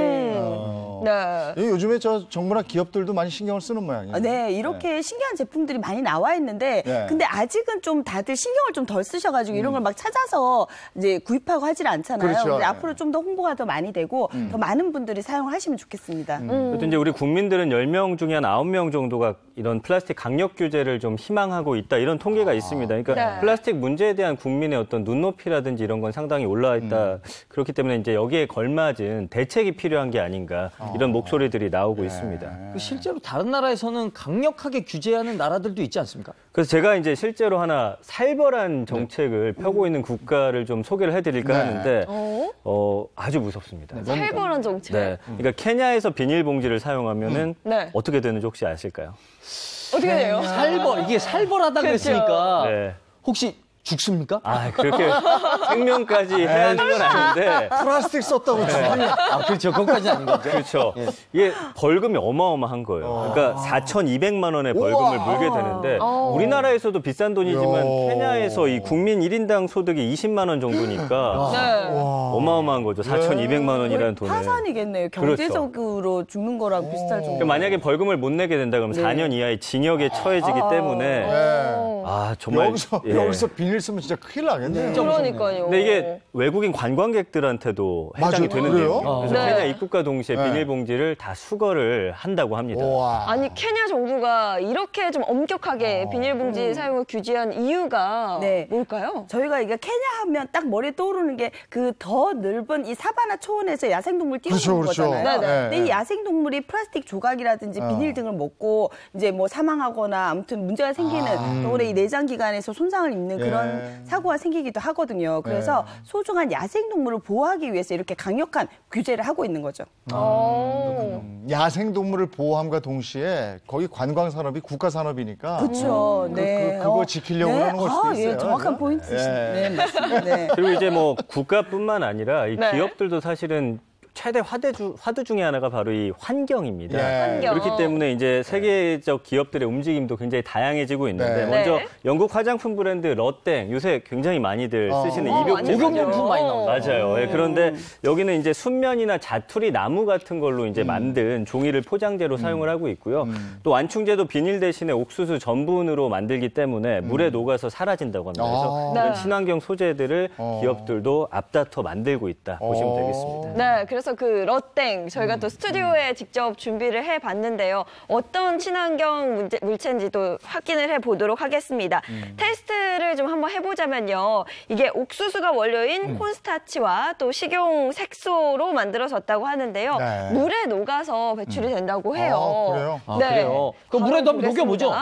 네. 요즘에 정부나 기업들도 많이 신경을 쓰는 모양이에요. 네, 이렇게 신기한 제품들이 많이 나와 있는데, 네. 근데 아직은 좀 다들 신경을 좀 덜 쓰셔가지고 이런 걸 막 찾아서 이제 구입하고 하질 않잖아요. 그렇죠. 근데 네. 앞으로 좀 더 홍보가 더 많이 되고 더 많은 분들이 사용하시면 좋겠습니다. 그래도 이제 우리 국민들은 10명 중에 한 9명 정도가 이런 플라스틱 강력 규제를 좀 희망하고 있다, 이런 통계가 있습니다. 그러니까 네. 플라스틱 문제에 대한 국민의 어떤 눈높이라든지 이런 건 상당히 올라와 있다. 그렇기 때문에 이제 여기에 걸맞은 대책이 필요한 게 아닌가, 이런 목소리들이 나오고 있습니다. 실제로 다른 나라에서는 강력하게 규제하는 나라들도 있지 않습니까? 그래서 제가 이제 실제로 하나 살벌한 정책을 펴고 있는 국가를 좀 소개를 해드릴까 하는데 아주 무섭습니다. 살벌한 정책. 네, 그러니까 케냐에서 비닐봉지를 사용하면은 네. 어떻게 되는지 혹시 아실까요? 어떻게 돼요? 이게 살벌하다고 했으니까 네. 혹시 죽습니까? 그렇게 생명까지 해야 하는 건 아닌데. 플라스틱 썼다고 주머니. 그렇죠. 그것까지는 아닌 거죠. 그렇죠. 이게 벌금이 어마어마한 거예요. 그러니까 4,200만 원의 벌금을 물게 되는데 우리나라에서도 비싼 돈이지만 케냐에서 이 국민 1인당 소득이 20만 원 정도니까 네. 어마어마한 거죠. 4,200만 원이라는 돈을. 파산이겠네요. 경제적으로 죽는 거랑 비슷할 정도. 그러니까 만약에 벌금을 못 내게 된다 그러면 4년 이하의 징역에 처해지기 때문에 정말 여기서 비닐 쓰면 진짜 큰일 나겠네요. 그러니까요. 근데 이게 외국인 관광객들한테도 해당이 맞아요? 되는 그래요? 내용이에요. 그래서 네. 케냐 입국과 동시에 비닐봉지를 다 수거를 한다고 합니다. 아니 케냐 정부가 이렇게 좀 엄격하게 비닐봉지 사용을 규제한 이유가 네. 뭘까요? 저희가 이게 케냐 하면 딱 머리에 떠오르는 게 그 더 넓은 이 사바나 초원에서 야생동물 띄워주는 그렇죠. 거잖아요. 네네. 근데 이 야생동물이 플라스틱 조각이라든지 비닐 등을 먹고 이제 뭐 사망하거나 아무튼 문제가 생기는 또 그래 이 내장 기관에서 손상을 입는 그런 사고가 생기기도 하거든요. 그래서 소중한 야생동물을 보호하기 위해서 이렇게 강력한 규제를 하고 있는 거죠. 야생동물을 보호함과 동시에 거기 관광산업이 국가산업이니까 그렇죠. 네. 그거 지키려고 하는 걸 수도 있어요. 예, 정확한 포인트시네. 네, 맞습니다. 네. 그리고 이제 뭐 국가뿐만 아니라 이 기업들도 사실은 최대 화두 중에 하나가 바로 이 환경입니다. 환경. 그렇기 때문에 이제 세계적 기업들의 움직임도 굉장히 다양해지고 있는데 먼저 영국 화장품 브랜드 러땡 요새 굉장히 많이들 쓰시는 목욕용품 많이 나오죠. 맞아요. 예, 그런데 여기는 이제 순면이나 자투리 나무 같은 걸로 이제 만든 종이를 포장재로 사용을 하고 있고요. 또 완충제도 비닐 대신에 옥수수 전분으로 만들기 때문에 물에 녹아서 사라진다고 합니다. 그래서 이런 친환경 소재들을 기업들도 앞다퉈 만들고 있다 보시면 되겠습니다. 네, 그래서 그 러땡 저희가 또 스튜디오에 직접 준비를 해봤는데요. 어떤 친환경 물체인지도 확인을 해보도록 하겠습니다. 테스트를 좀 한번 해보자면요. 이게 옥수수가 원료인 콘스타치와 또 식용 색소로 만들어졌다고 하는데요. 물에 녹아서 배출이 된다고 해요. 그래요? 네. 그래요? 그럼 물에도 한번 녹여보죠.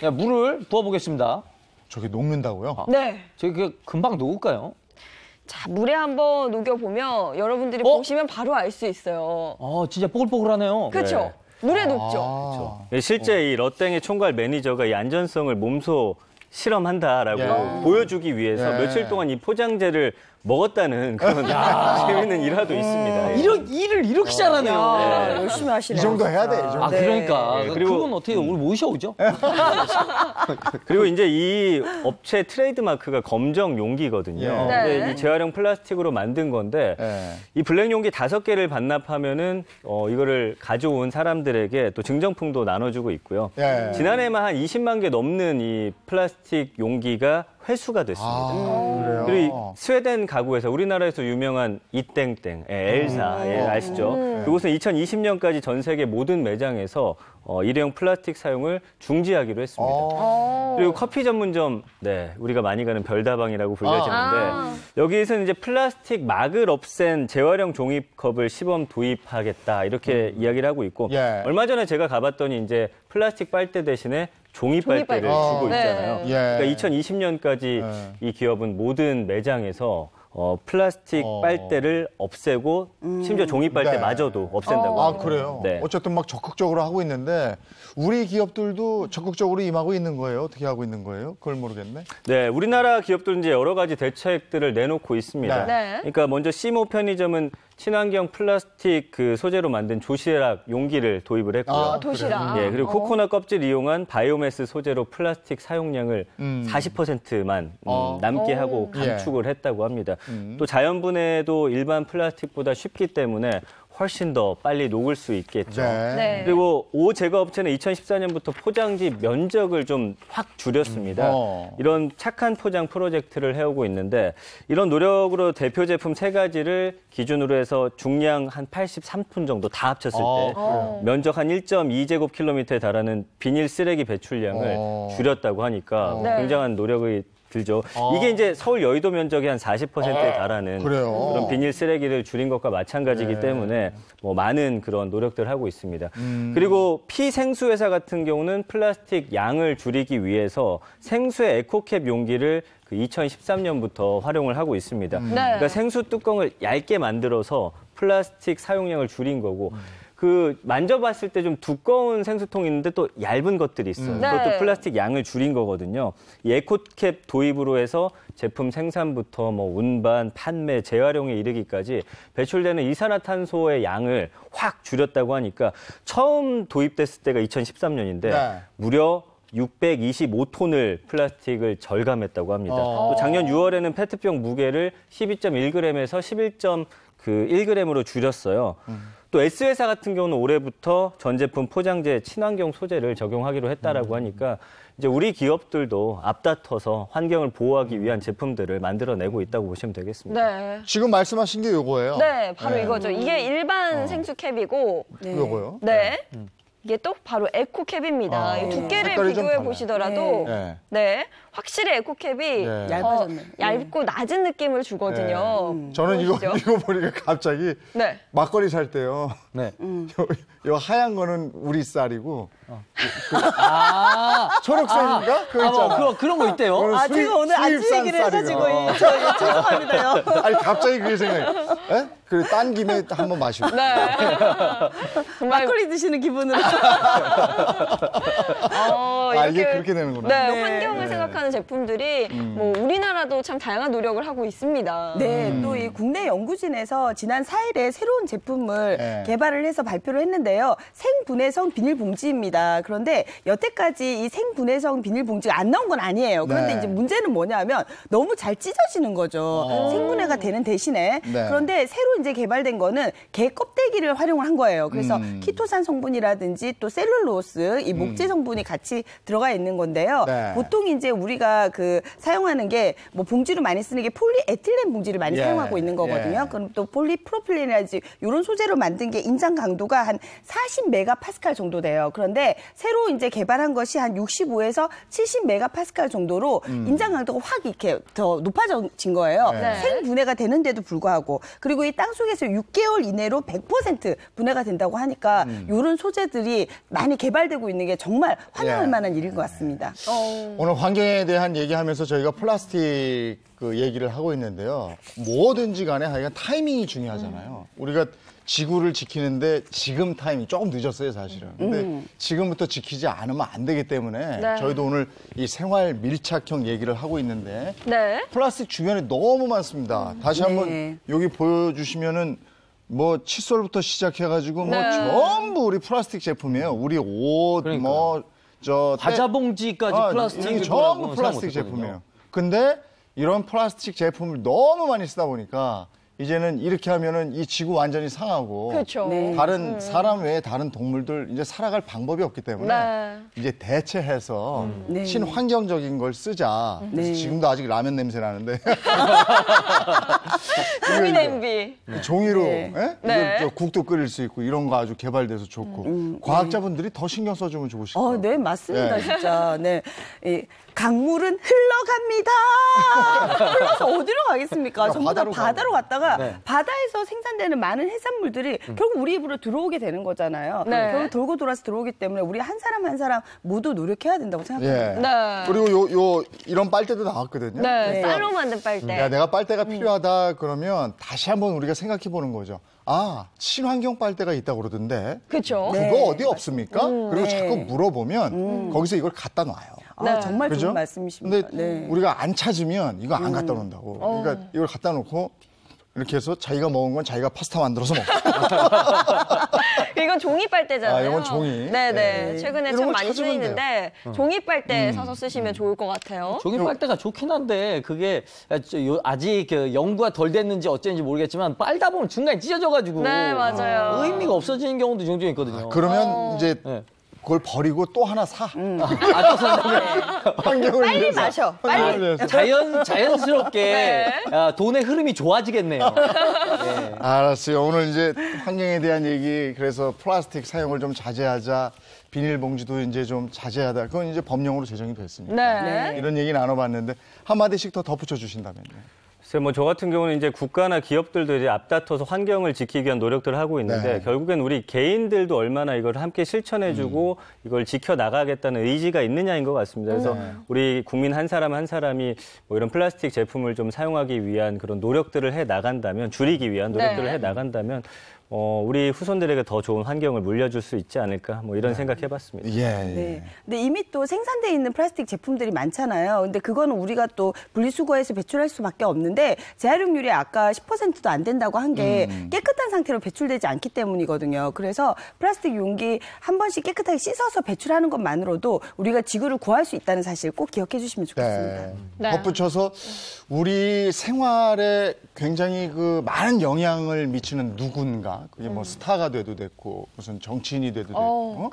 네, 물을 부어보겠습니다. 저게 녹는다고요? 네. 저기 금방 녹을까요? 자, 물에 한번 녹여보면 여러분들이 보시면 바로 알 수 있어요. 진짜 뽀글뽀글하네요. 그렇죠? 물에 녹죠. 실제 이 러땡의 총괄 매니저가 이 안전성을 몸소 실험한다라고 보여주기 위해서 며칠 동안 이 포장재를 먹었다는 그런 재미있는 일화도 있습니다. 이런 일을 이렇게 잘하네요. 열심히 하시네요. 이 정도 해야 돼. 이 정도. 그러니까. 네, 그리고 그건 어떻게 오늘 모셔오죠? 그리고 이제 이 업체 트레이드마크가 검정 용기거든요. 근데 이 재활용 플라스틱으로 만든 건데 이 블랙 용기 5개를 반납하면은 이거를 가져온 사람들에게 또 증정품도 나눠주고 있고요. 지난해만 한 20만 개 넘는 이 플라스틱 용기가 회수가 됐습니다. 그래요? 그리고 이 스웨덴 가구에서 우리나라에서 유명한 이땡땡, 엘사, 아시죠? 이곳은 2020년까지 전 세계 모든 매장에서 일회용 플라스틱 사용을 중지하기로 했습니다. 그리고 커피 전문점, 우리가 많이 가는 별다방이라고 불려지는데 여기에서는 이제 플라스틱 막을 없앤 재활용 종이컵을 시범 도입하겠다 이렇게 이야기를 하고 있고 얼마 전에 제가 가봤더니 이제 플라스틱 빨대 대신에 종이 빨대를 주고 있잖아요. 그러니까 2020년까지 이 기업은 모든 매장에서 플라스틱 빨대를 없애고 심지어 종이 빨대마저도 없앤다고 합니다. 그래요? 네. 어쨌든 막 적극적으로 하고 있는데 우리 기업들도 적극적으로 임하고 있는 거예요? 어떻게 하고 있는 거예요? 그걸 모르겠네. 네, 우리나라 기업들은 이제 여러 가지 대책들을 내놓고 있습니다. 그러니까 먼저 시모 편의점은 친환경 플라스틱 그 소재로 만든 조시락 용기를 도입을 했고요. 도시락. 예, 그리고 코코넛 껍질 이용한 바이오매스 소재로 플라스틱 사용량을 40%만 남게 하고 감축을 했다고 합니다. 또 자연분해도 일반 플라스틱보다 쉽기 때문에 훨씬 더 빨리 녹을 수 있겠죠. 그리고 제과업체는 2014년부터 포장지 면적을 좀 확 줄였습니다. 이런 착한 포장 프로젝트를 해오고 있는데 이런 노력으로 대표 제품 3가지를 기준으로 해서 중량 한 83톤 정도 다 합쳤을 때 면적 한 1.2제곱킬로미터에 달하는 비닐 쓰레기 배출량을 줄였다고 하니까 굉장한 노력이 들죠. 이게 이제 서울 여의도 면적의 한 40%에 달하는 그런 비닐 쓰레기를 줄인 것과 마찬가지이기 때문에 뭐 많은 그런 노력들을 하고 있습니다. 그리고 피생수 회사 같은 경우는 플라스틱 양을 줄이기 위해서 생수의 에코캡 용기를 2013년부터 활용을 하고 있습니다. 그러니까 생수 뚜껑을 얇게 만들어서 플라스틱 사용량을 줄인 거고 만져봤을 때 좀 두꺼운 생수통이 있는데 또 얇은 것들이 있어요. 그것도 플라스틱 양을 줄인 거거든요. 이 에코캡 도입으로 해서 제품 생산부터 뭐 운반, 판매, 재활용에 이르기까지 배출되는 이산화탄소의 양을 확 줄였다고 하니까 처음 도입됐을 때가 2013년인데 무려 625톤을 플라스틱을 절감했다고 합니다. 또 작년 6월에는 페트병 무게를 12.1g에서 11.1g으로 줄였어요. 또 S회사 같은 경우는 올해부터 전 제품 포장재 친환경 소재를 적용하기로 했다라고 하니까 이제 우리 기업들도 앞다퉈서 환경을 보호하기 위한 제품들을 만들어내고 있다고 보시면 되겠습니다. 지금 말씀하신 게 요거예요. 네, 바로 이거죠. 이게 일반 생수캡이고 요거요? 이게 또 바로 에코캡입니다. 이 두께를 색깔이 좀 비교해 달라요. 보시더라도 네. 확실히 에코캡이 더 얇고 낮은 느낌을 주거든요. 저는 이거 보니까 갑자기 막걸리 살 때요. 요 하얀 거는 우리 쌀이고 초록색인가? 그거 있잖아. 그런 거 있대요. 제가 오늘 안주 얘기를 해가지고 죄송합니다요. 아니 갑자기 그게 생각이. 그래 딴 김에 한번 마시고. 막걸리 드시는 기분으로. 이게 그렇게 되는구나. 네, 환경을 생각하는 제품들이 뭐 우리나라도 참 다양한 노력을 하고 있습니다. 네, 또 이 국내 연구진에서 지난 4일에 새로운 제품을 개발을 해서 발표를 했는데요. 생분해성 비닐봉지입니다. 그런데 여태까지 이 생분해성 비닐봉지가 안 나온 건 아니에요. 그런데 이제 문제는 뭐냐면 너무 잘 찢어지는 거죠. 생분해가 되는 대신에. 그런데 새로 이제 개발된 거는 게 껍데기를 활용을 한 거예요. 그래서 키토산 성분이라든지 또 셀룰로스, 이 목재 성분이 같이 들어가 있는 건데요. 보통 이제 우리가 그 사용하는 게 뭐 봉지로 많이 쓰는 게 폴리에틸렌 봉지를 많이 사용하고 있는 거거든요. 그럼 또 폴리프로필렌이라든지 이런 소재로 만든 게 인장 강도가 한 40메가파스칼 정도 돼요. 그런데 새로 이제 개발한 것이 한 65에서 70메가파스칼 정도로 인장 강도가 확 이렇게 더 높아진 거예요. 생분해가 되는데도 불구하고. 그리고 이 땅속에서 6개월 이내로 100% 분해가 된다고 하니까 이런 소재들이 많이 개발되고 있는 게 정말 환영할 만한 일인 것 같습니다. 오늘 환경에 대한 얘기하면서 저희가 플라스틱 그 얘기를 하고 있는데요. 뭐든지 간에 하여간 타이밍이 중요하잖아요. 우리가 지구를 지키는데 지금 타이밍 조금 늦었어요, 사실은. 근데 지금부터 지키지 않으면 안 되기 때문에 저희도 오늘 이 생활 밀착형 얘기를 하고 있는데 플라스틱 주변에 너무 많습니다. 다시 한번 여기 보여주시면은 뭐 칫솔부터 시작해가지고 뭐 전부 우리 플라스틱 제품이에요. 우리 옷, 과자 봉지까지 플라스틱 전부 플라스틱 제품이에요. 근데 이런 플라스틱 제품을 너무 많이 쓰다 보니까 이제는 이렇게 하면은 이 지구 완전히 상하고 다른 사람 외에 다른 동물들 이제 살아갈 방법이 없기 때문에 이제 대체해서 친환경적인 걸 쓰자. 지금도 아직 라면 냄새 나는데 종이 냄비 종이로 이거 국도 끓일 수 있고 이런 거 아주 개발돼서 좋고 과학자분들이 더 신경 써주면 좋을 것 같아요. 네, 맞습니다, 진짜. 네. 강물은 흘러갑니다. 흘러서 어디로 가겠습니까? 전부 다 바다로 갔다가 바다에서 생산되는 많은 해산물들이 결국 우리 입으로 들어오게 되는 거잖아요. 결국 돌고 돌아서 들어오기 때문에 우리 한 사람 한 사람 모두 노력해야 된다고 생각합니다. 그리고 이런 빨대도 나왔거든요. 쌀로 만든 빨대. 내가 빨대가 필요하다 그러면 다시 한번 우리가 생각해 보는 거죠. 친환경 빨대가 있다고 그러던데. 그렇죠. 그거 어디 없습니까? 그리고 자꾸 물어보면 거기서 이걸 갖다 놔요. 정말 그죠? 좋은 말씀이십니다. 근데 우리가 안 찾으면 이거 안 갖다 놓는다고. 그러니까 이걸 갖다 놓고 이렇게 해서 자기가 먹은 건 자기가 파스타 만들어서 먹고. 이건 종이 빨대잖아요. 이건 종이. 네네. 최근에 참 많이 쓰이는데 종이 빨대 사서 쓰시면 좋을 것 같아요. 종이 빨대가 좋긴 한데 그게 아직 연구가 덜 됐는지 어쩐지 모르겠지만 빨다 보면 중간에 찢어져가지고 맞아요. 의미가 없어지는 경우도 종종 있거든요. 그러면 이제 그걸 버리고 또 하나 사. 환경을 빨리 위해서. 마셔. 빨리. 자연스럽게 돈의 흐름이 좋아지겠네요. 알았어요. 오늘 이제 환경에 대한 얘기, 그래서 플라스틱 사용을 좀 자제하자, 비닐봉지도 이제 좀 자제하다. 그건 이제 법령으로 제정이 됐습니다. 이런 얘기 나눠봤는데 한마디씩 더 덧붙여 주신다면요. 글쎄, 뭐 저 같은 경우는 이제 국가나 기업들도 이제 앞다퉈서 환경을 지키기 위한 노력들을 하고 있는데 결국엔 우리 개인들도 얼마나 이걸 함께 실천해주고 이걸 지켜나가겠다는 의지가 있느냐인 것 같습니다. 그래서 우리 국민 한 사람 한 사람이 뭐 이런 플라스틱 제품을 좀 사용하기 위한 그런 노력들을 해 나간다면, 줄이기 위한 노력들을 해 나간다면 우리 후손들에게 더 좋은 환경을 물려줄 수 있지 않을까, 뭐 이런 생각해봤습니다. 근데 이미 또 생산되어 있는 플라스틱 제품들이 많잖아요. 근데 그거는 우리가 또 분리수거해서 배출할 수밖에 없는데 재활용률이 아까 10%도 안 된다고 한 게 깨끗한 상태로 배출되지 않기 때문이거든요. 그래서 플라스틱 용기 한 번씩 깨끗하게 씻어서 배출하는 것만으로도 우리가 지구를 구할 수 있다는 사실 꼭 기억해 주시면 좋겠습니다. 덧붙여서 우리 생활에 굉장히 그 많은 영향을 미치는 누군가, 그게 뭐 스타가 돼도 됐고 무슨 정치인이 돼도 됐고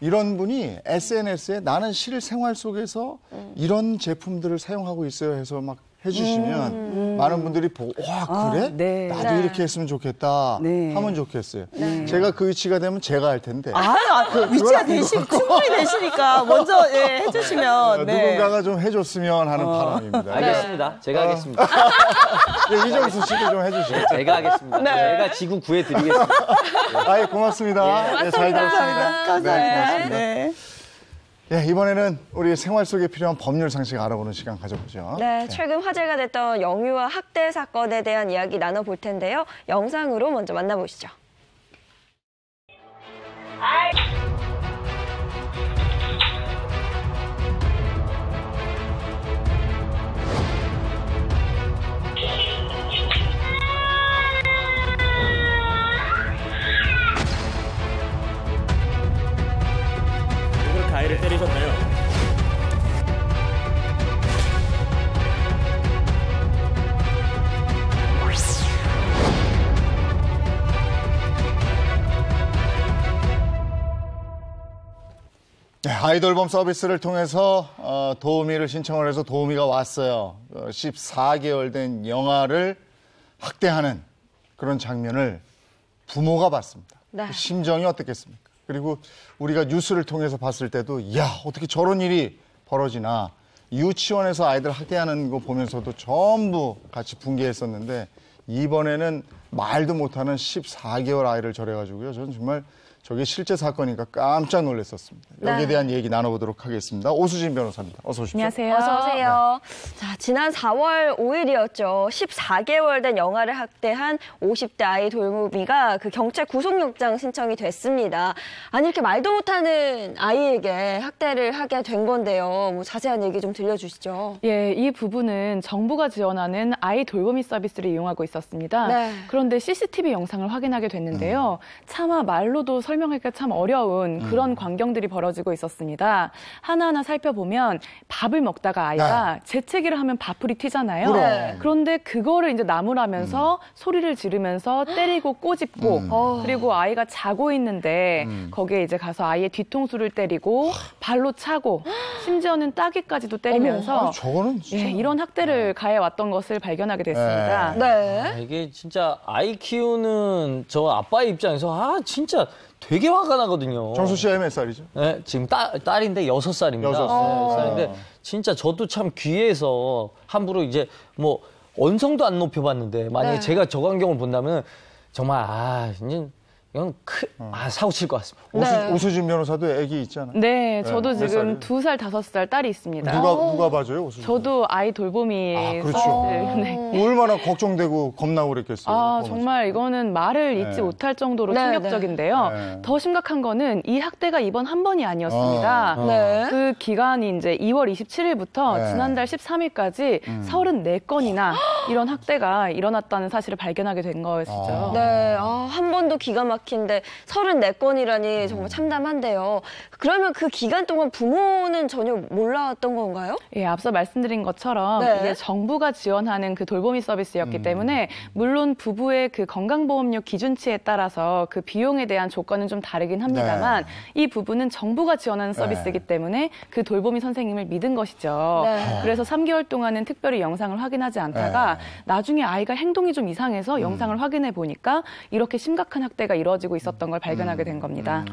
이런 분이 SNS에 나는 실생활 속에서 이런 제품들을 사용하고 있어요 해서 막 해주시면 많은 분들이 보고 와 그래? 네. 나도 네. 이렇게 했으면 좋겠다 하면 좋겠어요. 제가 그 위치가 되면 제가 할 텐데 위치가 충분히 되시니까 먼저 해주시면 누군가가 좀 해줬으면 하는 바람입니다. 알겠습니다. 제가 하겠습니다. 네, 이정수 씨도 좀 해주시죠. 제가 하겠습니다. 제가 지구 구해드리겠습니다. 아이 고맙습니다. 네, 잘 들었습니다. 감사합니다. 네. 네, 이번에는 우리 생활 속에 필요한 법률 상식 알아보는 시간 가져보죠. 네, 최근 화제가 됐던 영유아 학대 사건에 대한 이야기 나눠볼 텐데요. 영상으로 먼저 만나보시죠. 그렇게 아이를 때리셨나요? 네, 아이돌봄 서비스를 통해서 도우미를 신청을 해서 도우미가 왔어요. 14개월 된 영아를 학대하는 그런 장면을 부모가 봤습니다. 네. 심정이 어떻겠습니까? 그리고 우리가 뉴스를 통해서 봤을 때도 야 어떻게 저런 일이 벌어지나 유치원에서 아이들 학대하는 거 보면서도 전부 같이 분개했었는데 이번에는 말도 못하는 14개월 아이를 저래가지고요. 저는 정말 저게 실제 사건이니까 깜짝 놀랐었습니다. 여기에 네. 대한 얘기 나눠보도록 하겠습니다. 오수진 변호사입니다. 어서 오십시오. 안녕하세요. 어서 오세요. 자, 지난 4월 5일이었죠. 14개월 된 영아를 학대한 50대 아이 돌보미가 그 경찰 구속영장 신청이 됐습니다. 아니 이렇게 말도 못하는 아이에게 학대를 하게 된 건데요. 뭐 자세한 얘기 좀 들려주시죠. 예, 이 부부는 정부가 지원하는 아이 돌보미 서비스를 이용하고 있었습니다. 네. 그런데 CCTV 영상을 확인하게 됐는데요. 차마 말로도 설명하기가 참 어려운 그런 광경들이 벌어지고 있었습니다. 하나하나 살펴보면 밥을 먹다가 아이가 재채기를 하면 밥풀이 튀잖아요. 그럼. 그런데 그거를 이제 나무라면서 소리를 지르면서 때리고 꼬집고 그리고 아이가 자고 있는데 거기에 이제 가서 아이의 뒤통수를 때리고 발로 차고 심지어는 따귀까지도 때리면서 저거는 진짜. 예, 이런 학대를 가해왔던 것을 발견하게 됐습니다. 네. 이게 진짜 아이 키우는 저 아빠의 입장에서 진짜 되게 화가 나거든요. 정수 씨가 몇 살이죠? 네, 지금 딸인데 6살입니다. 6살. 진짜 저도 참 귀해서 함부로 이제 뭐 언성도 안 높여봤는데 만약에 제가 저 광경을 본다면 정말 이제 이건 사고 칠 것 같습니다. 오수진 변호사도 애기 있잖아요. 네, 저도 몇 지금 살이에요? 2살, 5살 딸이 있습니다. 누가 봐줘요, 오수진? 저도 아이 돌보미 그렇죠. 서비스를, 네. 얼마나 걱정되고 겁나고 그랬겠어요. 정말 이거는 말을 잊지 못할 정도로 네, 충격적인데요. 네. 더 심각한 거는 이 학대가 이번 한 번이 아니었습니다. 네. 그 기간이 이제 2월 27일부터 지난달 13일까지 34건이나 이런 학대가 일어났다는 사실을 발견하게 된 것이죠. 네, 한 번도 기가 막힌데 34건이라니 정말 참담한데요. 그러면 그 기간 동안 부모는 전혀 몰랐던 건가요? 예, 앞서 말씀드린 것처럼 네. 이게 정부가 지원하는 그 돌보미 서비스였기 때문에 물론 부부의 그 건강보험료 기준치에 따라서 그 비용에 대한 조건은 좀 다르긴 합니다만 이 부부는 정부가 지원하는 서비스이기 때문에 그 돌보미 선생님을 믿은 것이죠. 네. 그래서 3개월 동안은 특별히 영상을 확인하지 않다가 나중에 아이가 행동이 좀 이상해서 영상을 확인해 보니까 이렇게 심각한 학대가 이루어지고 있었던 걸 발견하게 된 겁니다.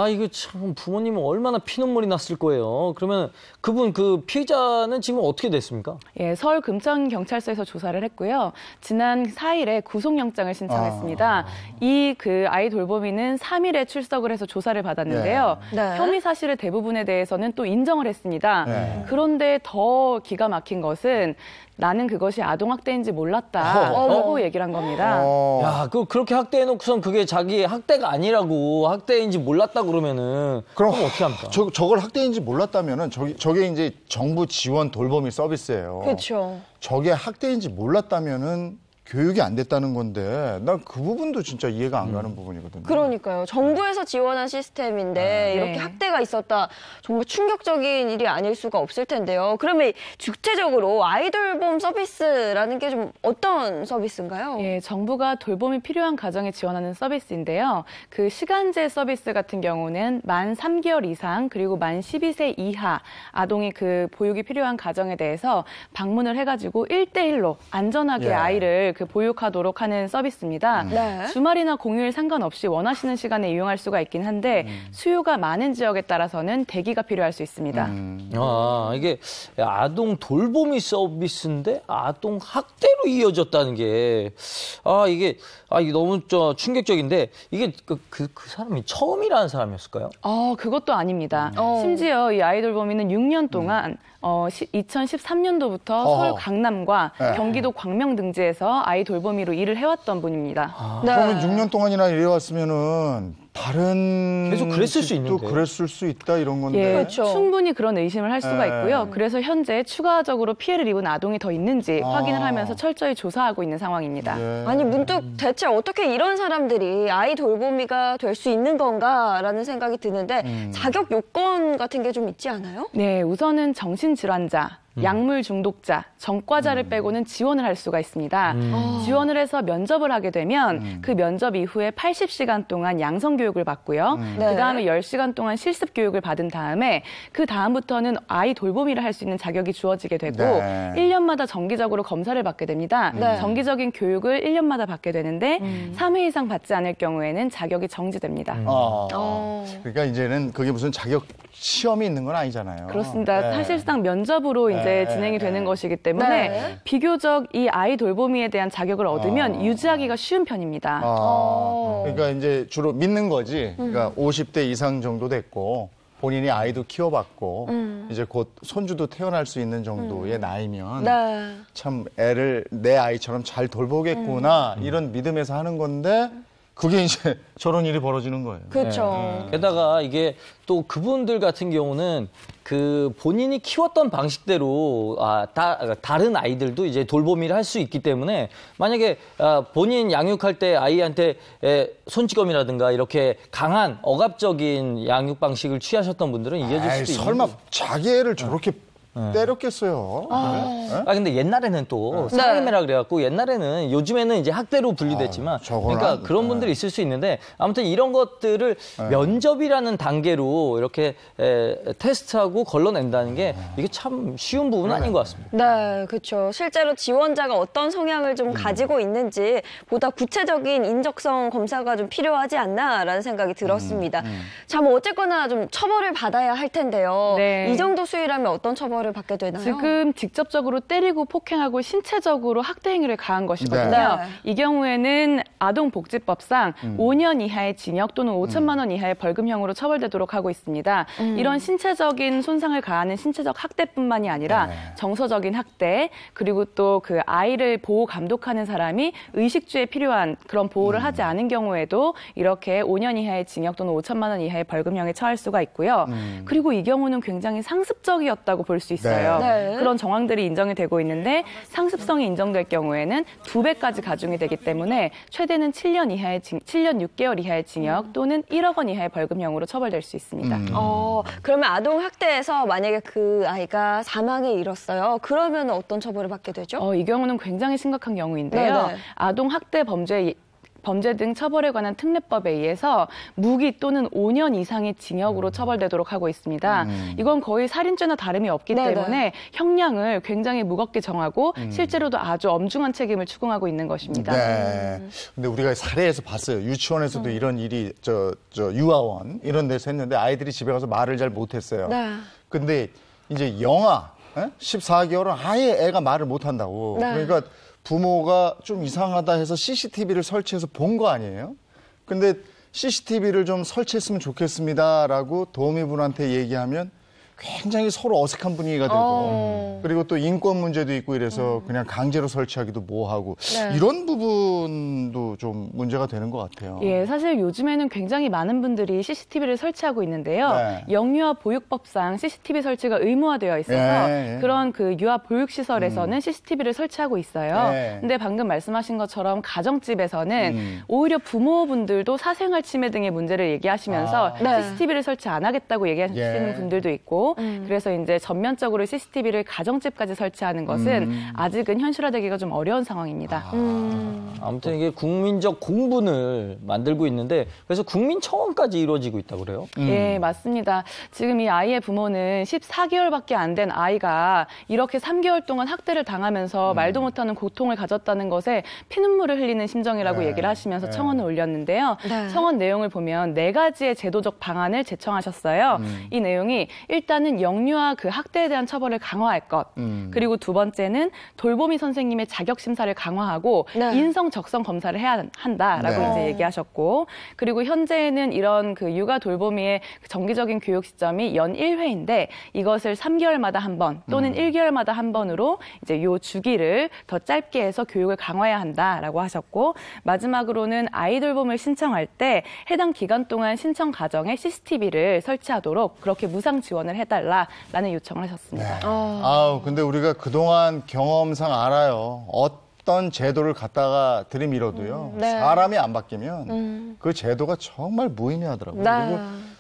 이거 참 부모님은 얼마나 피눈물이 났을 거예요. 그러면 그분 그 피해자는 지금 어떻게 됐습니까? 예, 서울 금천경찰서에서 조사를 했고요. 지난 4일에 구속영장을 신청했습니다. 이 그 아이 돌보미는 3일에 출석을 해서 조사를 받았는데요. 네. 혐의 사실의 대부분에 대해서는 또 인정을 했습니다. 그런데 더 기가 막힌 것은 나는 그것이 아동학대인지 몰랐다라고 얘기를 한 겁니다. 야, 그렇게 학대해놓고선 그게 자기 학대가 아니라고 학대인지 몰랐다 그러면은 그럼 어떻게 합니까? 저걸 학대인지 몰랐다면은 저게 이제 정부 지원 돌보미 서비스예요. 그렇죠. 저게 학대인지 몰랐다면은 교육이 안 됐다는 건데 난 그 부분도 진짜 이해가 안 가는 부분이거든요. 그러니까요. 정부에서 지원한 시스템인데 이렇게 학대가 있었다. 정말 충격적인 일이 아닐 수가 없을 텐데요. 그러면 구체적으로 아이돌봄 서비스라는 게 좀 어떤 서비스인가요? 예, 정부가 돌봄이 필요한 가정에 지원하는 서비스인데요. 그 시간제 서비스 같은 경우는 만 3개월 이상 그리고 만 12세 이하 아동이 그 보육이 필요한 가정에 대해서 방문을 해가지고 1대1로 안전하게 예. 아이를 그 보육하도록 하는 서비스입니다. 네. 주말이나 공휴일 상관없이 원하시는 시간에 이용할 수가 있긴 한데 수요가 많은 지역에 따라서는 대기가 필요할 수 있습니다. 아, 이게 아동 돌보미 서비스인데 아동 학대로 이어졌다는 게, 이게 너무 충격적인데, 이게 그 사람이 처음이라는 사람이었을까요? 그것도 아닙니다. 심지어 이 아이돌봄이는 6년 동안 2013년도부터 서울 강남과 경기도 광명 등지에서 아이 돌보미로 일을 해왔던 분입니다. 그러면 6년 동안이나 일해왔으면은 다른 계속 그랬을 수 집도 있는데. 그랬을 수 있다 이런 건데. 예, 그렇죠. 충분히 그런 의심을 할 수가 있고요. 그래서 현재 추가적으로 피해를 입은 아동이 더 있는지 확인을 하면서 철저히 조사하고 있는 상황입니다. 예. 아니 문득 대체 어떻게 이런 사람들이 아이 돌보미가 될 수 있는 건가라는 생각이 드는데 자격 요건 같은 게 좀 있지 않아요? 네, 우선은 정신질환자, 약물 중독자, 전과자를 빼고는 지원을 할 수가 있습니다. 지원을 해서 면접을 하게 되면 그 면접 이후에 80시간 동안 양성 교육을 받고요. 네. 그다음에 10시간 동안 실습 교육을 받은 다음에 그 다음부터는 아이 돌보미를 할 수 있는 자격이 주어지게 되고 네. 1년마다 정기적으로 검사를 받게 됩니다. 네. 정기적인 교육을 1년마다 받게 되는데 3회 이상 받지 않을 경우에는 자격이 정지됩니다. 그러니까 이제는 그게 무슨 자격 시험이 있는 건 아니잖아요. 그렇습니다. 네. 사실상 면접으로 이제 진행이 되는 것이기 때문에 네. 비교적 이 아이 돌보미에 대한 자격을 얻으면 유지하기가 쉬운 편입니다. 그러니까 이제 주로 믿는 거지. 그러니까 50대 이상 정도 됐고 본인이 아이도 키워봤고 이제 곧 손주도 태어날 수 있는 정도의 나이면 네. 참 애를 내 아이처럼 잘 돌보겠구나 이런 믿음에서 하는 건데 그게 이제 저런 일이 벌어지는 거예요. 그렇죠. 게다가 이게 또 그분들 같은 경우는 그 본인이 키웠던 방식대로 다른 아이들도 이제 돌보미를 할 수 있기 때문에 만약에 본인 양육할 때 아이한테 손찌검이라든가 이렇게 강한 억압적인 양육 방식을 취하셨던 분들은 이어질 수도 있는 설마 거죠. 자기 애를 저렇게 때렸겠어요. 근데 옛날에는 또 사랑의매라 그래갖고 옛날에는 요즘에는 이제 학대로 분류됐지만 저거는 그러니까 그런 분들이 있을 수 있는데 아무튼 이런 것들을 면접이라는 단계로 이렇게 테스트하고 걸러낸다는 게 이게 참 쉬운 부분은 아닌 것 같습니다. 네, 그렇죠. 실제로 지원자가 어떤 성향을 좀 가지고 있는지 보다 구체적인 인적성 검사가 좀 필요하지 않나라는 생각이 들었습니다. 자, 뭐 어쨌거나 좀 처벌을 받아야 할 텐데요. 네. 이 정도 수위라면 어떤 처벌을 받게 되나요? 지금 직접적으로 때리고 폭행하고 신체적으로 학대 행위를 가한 것이거든요. 네. 이 경우에는 아동복지법상 5년 이하의 징역 또는 5천만 원 이하의 벌금형으로 처벌되도록 하고 있습니다. 이런 신체적인 손상을 가하는 신체적 학대뿐만이 아니라 정서적인 학대 그리고 또 그 아이를 보호 감독하는 사람이 의식주에 필요한 그런 보호를 하지 않은 경우에도 이렇게 5년 이하의 징역 또는 5천만 원 이하의 벌금형에 처할 수가 있고요. 그리고 이 경우는 굉장히 상습적이었다고 볼 수 있어요. 네. 그런 정황들이 인정이 되고 있는데 상습성이 인정될 경우에는 2배까지 가중이 되기 때문에 최대는 7년 6개월 이하의 징역 또는 1억 원 이하의 벌금형으로 처벌될 수 있습니다. 그러면 아동 학대에서 만약에 그 아이가 사망에 이뤘어요. 그러면 어떤 처벌을 받게 되죠? 이 경우는 굉장히 심각한 경우인데요. 네네. 아동 학대 범죄 등 처벌에 관한 특례법에 의해서 무기 또는 5년 이상의 징역으로 처벌되도록 하고 있습니다. 이건 거의 살인죄나 다름이 없기 네네. 때문에 형량을 굉장히 무겁게 정하고 실제로도 아주 엄중한 책임을 추궁하고 있는 것입니다. 네. 근데 우리가 사례에서 봤어요. 유치원에서도 이런 일이 유아원 이런 데서 했는데 아이들이 집에 가서 말을 잘 못했어요. 네. 근데 이제 영아 14개월은 아예 애가 말을 못한다고. 네. 그러니까 부모가 좀 이상하다 해서 CCTV를 설치해서 본 거 아니에요? 근데 CCTV를 좀 설치했으면 좋겠습니다라고 도우미분한테 얘기하면 굉장히 서로 어색한 분위기가 되고 그리고 또 인권 문제도 있고 이래서 그냥 강제로 설치하기도 뭐하고 이런 부분도 좀 문제가 되는 것 같아요. 예, 사실 요즘에는 굉장히 많은 분들이 CCTV를 설치하고 있는데요. 영유아 보육법상 CCTV 설치가 의무화되어 있어서 그런 그 유아 보육시설에서는 CCTV를 설치하고 있어요. 근데 방금 말씀하신 것처럼 가정집에서는 오히려 부모분들도 사생활 침해 등의 문제를 얘기하시면서 CCTV를 설치 안 하겠다고 얘기하시는 분들도 있고 그래서 이제 전면적으로 CCTV를 가정집까지 설치하는 것은 아직은 현실화되기가 좀 어려운 상황입니다. 아무튼 이게 국민적 공분을 만들고 있는데 그래서 국민청원까지 이루어지고 있다고 그래요? 예, 맞습니다. 지금 이 아이의 부모는 14개월밖에 안 된 아이가 이렇게 3개월 동안 학대를 당하면서 말도 못하는 고통을 가졌다는 것에 피눈물을 흘리는 심정이라고 얘기를 하시면서 청원을 올렸는데요. 청원 내용을 보면 4가지의 제도적 방안을 제청하셨어요. 이 내용이 일단은 영유아 그 학대에 대한 처벌을 강화할 것. 그리고 두 번째는 돌보미 선생님의 자격 심사를 강화하고 인성 적성 검사를 해야 한다라고 이제 얘기하셨고 그리고 현재는 이런 그 육아 돌보미의 정기적인 교육 시점이 연 1회인데 이것을 3개월마다 한 번 또는 1개월마다 한 번으로 이제 요 주기를 더 짧게 해서 교육을 강화해야 한다라고 하셨고 마지막으로는 아이 돌봄을 신청할 때 해당 기간 동안 신청 가정에 CCTV를 설치하도록 그렇게 무상 지원을 해달라라는 요청을 하셨습니다. 근데 우리가 그동안 경험상 알아요. 어떤 제도를 갖다가 들이밀어도요. 사람이 안 바뀌면 그 제도가 정말 무의미하더라고요. 그리고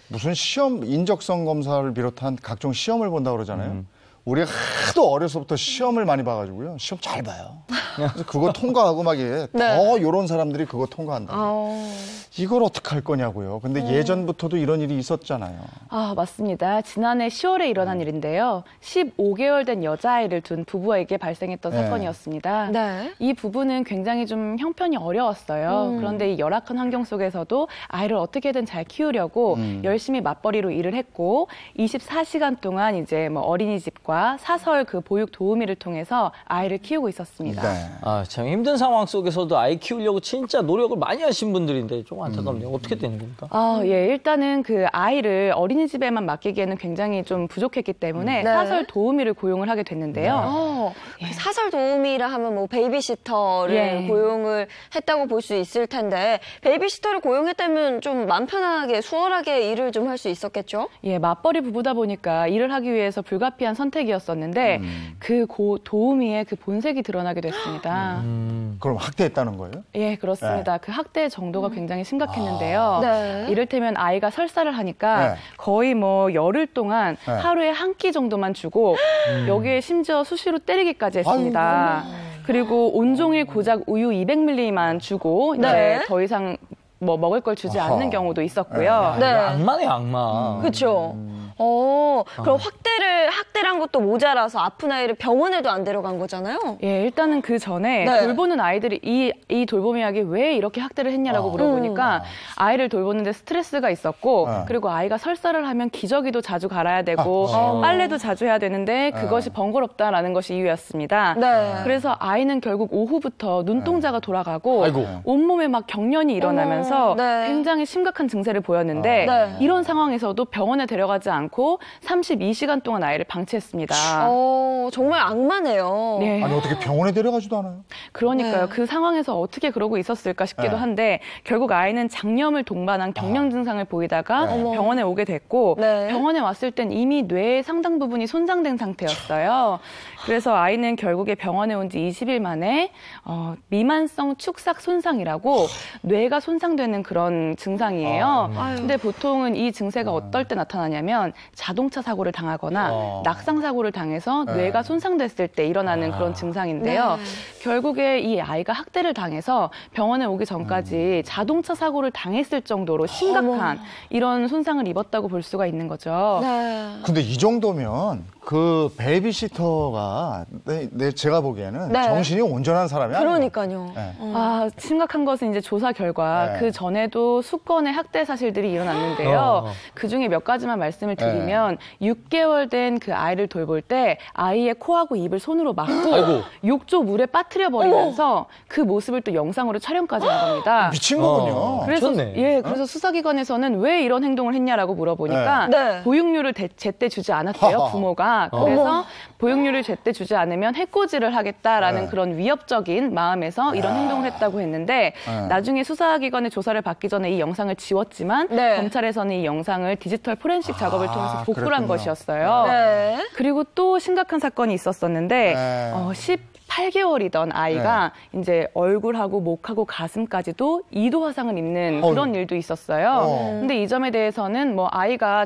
무슨 시험, 인적성 검사를 비롯한 각종 시험을 본다고 그러잖아요. 우리가 하도 어려서부터 시험을 많이 봐가지고요. 시험 잘 봐요. 그래서 그거 통과하고 막 더 요런 사람들이 그거 통과한다. 이걸 어떻게 할 거냐고요. 근데 예전부터도 이런 일이 있었잖아요. 맞습니다. 지난해 10월에 일어난 일인데요. 15개월 된 여자아이를 둔 부부에게 발생했던 사건이었습니다. 이 부부는 굉장히 좀 형편이 어려웠어요. 그런데 이 열악한 환경 속에서도 아이를 어떻게든 잘 키우려고 열심히 맞벌이로 일을 했고 24시간 동안 이제 뭐 어린이집과 사설 그 보육 도우미를 통해서 아이를 키우고 있었습니다. 참 힘든 상황 속에서도 아이 키우려고 진짜 노력을 많이 하신 분들인데 좀 안타깝네요. 어떻게 되는 겁니까? 예, 일단은 그 아이를 어린이집에만 맡기기에는 굉장히 좀 부족했기 때문에 사설 도우미를 고용을 하게 됐는데요. 그 사설 도우미라 하면 뭐 베이비시터를 고용을 했다고 볼 수 있을 텐데 베이비시터를 고용했다면 좀 마음 편하게 수월하게 일을 좀 할 수 있었겠죠? 예, 맞벌이 부부다 보니까 일을 하기 위해서 불가피한 선택이었었는데 그 도우미의 그 본색이 드러나게 됐습니다. 그럼 학대했다는 거예요? 예, 그렇습니다. 그 학대 정도가 굉장히 심각했는데요. 이를테면 아이가 설사를 하니까 거의 뭐 열흘 동안 하루에 한 끼 정도만 주고 여기에 심지어 수시로 때리기까지 했습니다. 그리고 온종일 고작 우유 200ml만 주고 이제 더 이상 뭐 먹을 걸 주지 않는 경우도 있었고요. 악마네, 악마. 그렇죠. 그럼 학대란 것도 모자라서 아픈 아이를 병원에도 안 데려간 거잖아요? 예, 일단은 그 전에 돌보는 아이들이 이 돌보미에게 왜 이렇게 학대를 했냐라고 물어보니까 아이를 돌보는데 스트레스가 있었고 그리고 아이가 설사를 하면 기저귀도 자주 갈아야 되고 빨래도 자주 해야 되는데 그것이 번거롭다라는 것이 이유였습니다. 그래서 아이는 결국 오후부터 눈동자가 돌아가고 온몸에 막 경련이 일어나면서 굉장히 심각한 증세를 보였는데 이런 상황에서도 병원에 데려가지 않고 32시간 동안 아이를 방치했습니다. 정말 악마네요. 아니 어떻게 병원에 데려가지도 않아요? 그러니까요. 그 상황에서 어떻게 그러고 있었을까 싶기도 한데 결국 아이는 장염을 동반한 경련 증상을 보이다가 병원에 오게 됐고 병원에 왔을 땐 이미 뇌의 상당 부분이 손상된 상태였어요. 그래서 아이는 결국에 병원에 온 지 20일 만에 미만성 축삭 손상이라고 뇌가 손상되는 그런 증상이에요. 근데 보통은 이 증세가 어떨 때 나타나냐면 자동차 사고를 당하거나 낙상 사고를 당해서 뇌가 손상됐을 때 일어나는 그런 증상인데요. 결국에 이 아이가 학대를 당해서 병원에 오기 전까지 자동차 사고를 당했을 정도로 심각한 이런 손상을 입었다고 볼 수가 있는 거죠. 근데 이 정도면 그 베이비시터가 제가 보기에는 정신이 온전한 사람이 아니에요. 그러니까요. 심각한 것은 이제 조사 결과 그 전에도 수건의 학대 사실들이 일어났는데요. 그 중에 몇 가지만 말씀을 드리면 6개월 출혈된 그 아이를 돌볼 때 아이의 코하고 입을 손으로 막고 아이고. 욕조 물에 빠뜨려 버리면서 그 모습을 또 영상으로 촬영까지 한 겁니다. 미친 거군요. 그래서 미쳤네. 그래서 수사기관에서는 왜 이런 행동을 했냐라고 물어보니까 네. 보육료를 제때 주지 않았대요, 부모가. 그래서 보육료를 제때 주지 않으면 해코지를 하겠다라는 그런 위협적인 마음에서 이런 행동을 했다고 했는데 나중에 수사기관의 조사를 받기 전에 이 영상을 지웠지만 검찰에서는 이 영상을 디지털 포렌식 작업을 통해서 복구를 한 것이었어요. 네. 그리고 또 심각한 사건이 있었었는데 18개월이던 아이가 이제 얼굴하고 목하고 가슴까지도 2도 화상을 입는 그런 일도 있었어요. 근데 이 점에 대해서는 뭐 아이가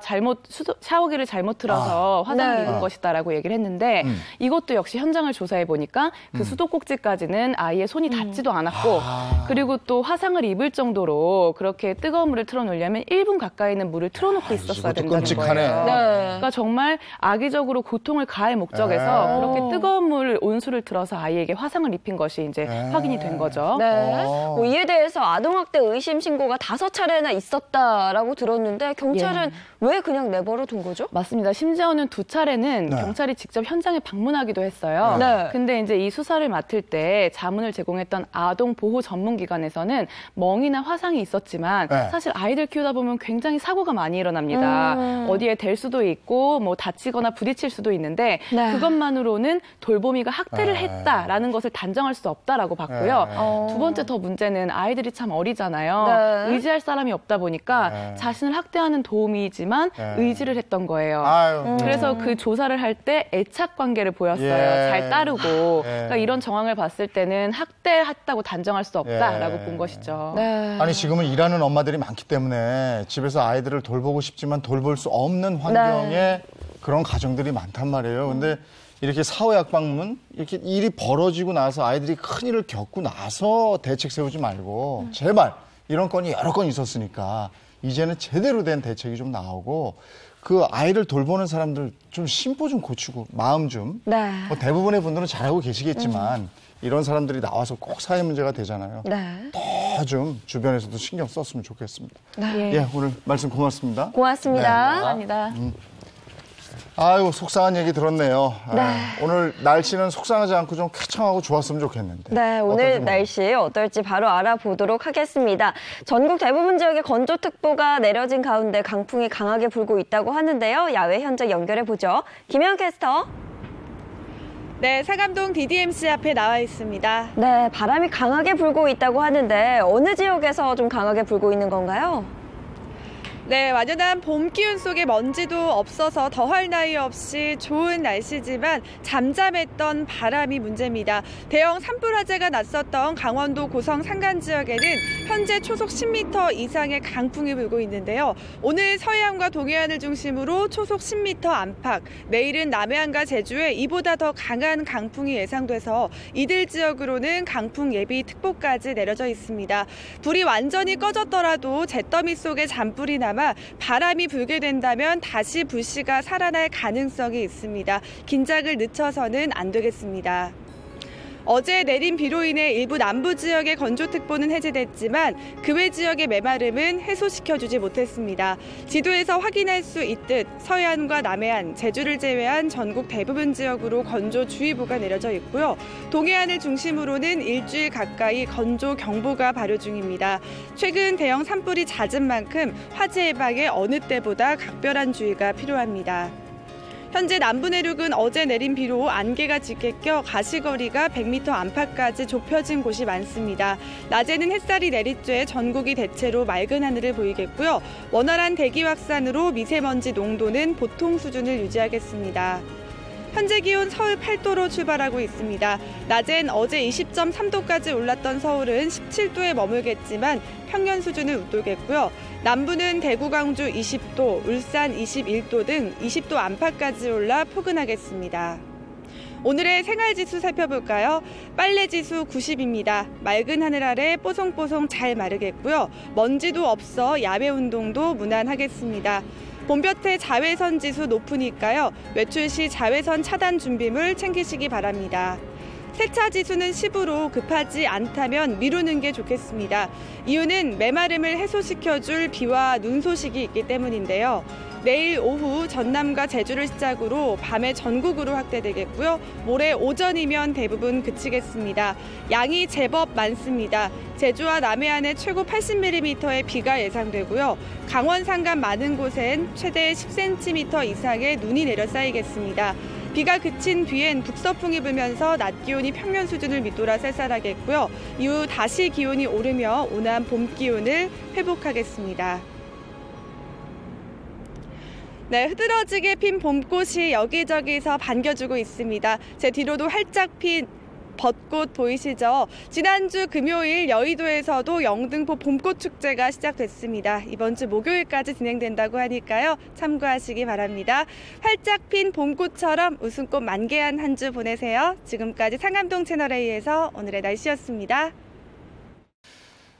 샤워기를 잘못 틀어서 화상을 입은 것이다라고 얘기를 했는데 이것도 역시 현장을 조사해 보니까 그 수도꼭지까지는 아이의 손이 닿지도 않았고 그리고 또 화상을 입을 정도로 그렇게 뜨거운 물을 틀어놓으려면 1분 가까이는 물을 틀어놓고 있었어야 된다는 거예요. 그러니까 정말 악의적으로 고통을 가할 목적에서 그렇게 뜨거운 물 온수를 틀어서 아이에게 화상을 입힌 것이 이제 확인이 된 거죠. 네. 이에 대해서 아동학대 의심 신고가 5차례나 있었다라고 들었는데 경찰은 왜 그냥 내버려 둔 거죠? 맞습니다. 심지어는 2차례는 경찰이 직접 현장에 방문하기도 했어요. 근데 이제 이 수사를 맡을 때 자문을 제공했던 아동 보호 전문기관에서는 멍이나 화상이 있었지만 사실 아이들 키우다 보면 굉장히 사고가 많이 일어납니다. 어디에 댈 수도 있고 뭐 다치거나 부딪힐 수도 있는데 그것만으로는 돌보미가 학대를 했다라는 것을 단정할 수 없다라고 봤고요. 두 번째 더 문제는 아이들이 참 어리잖아요. 의지할 사람이 없다 보니까 자신을 학대하는 도우미이지만 의지를 했던 거예요. 그래서 그 조사를 할 때 애착 관계를 보였어요. 잘 따르고. 그러니까 이런 정황을 봤을 때는 학대했다고 단정할 수 없다라고 본 것이죠. 아니 지금은 일하는 엄마들이 많기 때문에 집에서 아이들을 돌보고 싶지만 돌볼 수 없는 환경에 그런 가정들이 많단 말이에요. 근데 이렇게 사후약방문 이렇게 일이 벌어지고 나서 아이들이 큰 일을 겪고 나서 대책 세우지 말고 제발 이런 건이 여러 건 있었으니까 이제는 제대로 된 대책이 좀 나오고 그 아이를 돌보는 사람들 좀 심보 좀 고치고 마음 좀 뭐 대부분의 분들은 잘하고 계시겠지만 이런 사람들이 나와서 꼭 사회 문제가 되잖아요. 더 좀 주변에서도 신경 썼으면 좋겠습니다. 예, 오늘 말씀 고맙습니다. 고맙습니다. 감사합니다. 아유, 속상한 얘기 들었네요. 오늘 날씨는 속상하지 않고 좀 쾌청하고 좋았으면 좋겠는데. 네, 오늘 날씨 어떨지 바로 알아보도록 하겠습니다. 전국 대부분 지역에 건조특보가 내려진 가운데 강풍이 강하게 불고 있다고 하는데요. 야외 현장 연결해보죠. 김혜영 캐스터. 네, 상암동 DDMC 앞에 나와 있습니다. 네, 바람이 강하게 불고 있다고 하는데 어느 지역에서 좀 강하게 불고 있는 건가요? 네, 완연한 봄 기운 속에 먼지도 없어서 더할 나위 없이 좋은 날씨지만 잠잠했던 바람이 문제입니다. 대형 산불 화재가 났었던 강원도 고성 산간 지역에는 현재 초속 10m 이상의 강풍이 불고 있는데요. 오늘 서해안과 동해안을 중심으로 초속 10m 안팎, 내일은 남해안과 제주에 이보다 더 강한 강풍이 예상돼서 이들 지역으로는 강풍 예비 특보까지 내려져 있습니다. 불이 완전히 꺼졌더라도 잿더미 속에 잔불이 남아 바람이 불게 된다면 다시 불씨가 살아날 가능성이 있습니다. 긴장을 늦춰서는 안 되겠습니다. 어제 내린 비로 인해 일부 남부 지역의 건조특보는 해제됐지만 그 외 지역의 메마름은 해소시켜주지 못했습니다. 지도에서 확인할 수 있듯 서해안과 남해안, 제주를 제외한 전국 대부분 지역으로 건조주의보가 내려져 있고요. 동해안을 중심으로는 일주일 가까이 건조경보가 발효 중입니다. 최근 대형 산불이 잦은 만큼 화재 예방에 어느 때보다 각별한 주의가 필요합니다. 현재 남부 내륙은 어제 내린 비로 안개가 짙게 껴 가시거리가 100m 안팎까지 좁혀진 곳이 많습니다. 낮에는 햇살이 내리쬐 전국이 대체로 맑은 하늘을 보이겠고요. 원활한 대기 확산으로 미세먼지 농도는 보통 수준을 유지하겠습니다. 현재 기온 서울 8도로 출발하고 있습니다. 낮엔 어제 20.3도까지 올랐던 서울은 17도에 머물겠지만 평년 수준을 웃돌겠고요. 남부는 대구, 강주 20도, 울산 21도 등 20도 안팎까지 올라 포근하겠습니다. 오늘의 생활지수 살펴볼까요? 빨래지수 90입니다. 맑은 하늘 아래 뽀송뽀송 잘 마르겠고요. 먼지도 없어 야외 운동도 무난하겠습니다. 봄볕에 자외선 지수 높으니까요. 외출 시 자외선 차단 준비물 챙기시기 바랍니다. 세차 지수는 10으로 급하지 않다면 미루는 게 좋겠습니다. 이유는 메마름을 해소시켜줄 비와 눈 소식이 있기 때문인데요. 내일 오후 전남과 제주를 시작으로 밤에 전국으로 확대되겠고요. 모레 오전이면 대부분 그치겠습니다. 양이 제법 많습니다. 제주와 남해안에 최고 80mm의 비가 예상되고요. 강원 산간 많은 곳엔 최대 10cm 이상의 눈이 내려 쌓이겠습니다. 비가 그친 뒤엔 북서풍이 불면서 낮 기온이 평년 수준을 밑돌아 쌀쌀하겠고요. 이후 다시 기온이 오르며 온화한 봄 기온을 회복하겠습니다. 네, 흐드러지게 핀 봄꽃이 여기저기서 반겨주고 있습니다. 제 뒤로도 활짝 핀 벚꽃 보이시죠? 지난주 금요일 여의도에서도 영등포 봄꽃 축제가 시작됐습니다. 이번 주 목요일까지 진행된다고 하니까요. 참고하시기 바랍니다. 활짝 핀 봄꽃처럼 웃음꽃 만개한 한 주 보내세요. 지금까지 상암동 채널A에서 오늘의 날씨였습니다.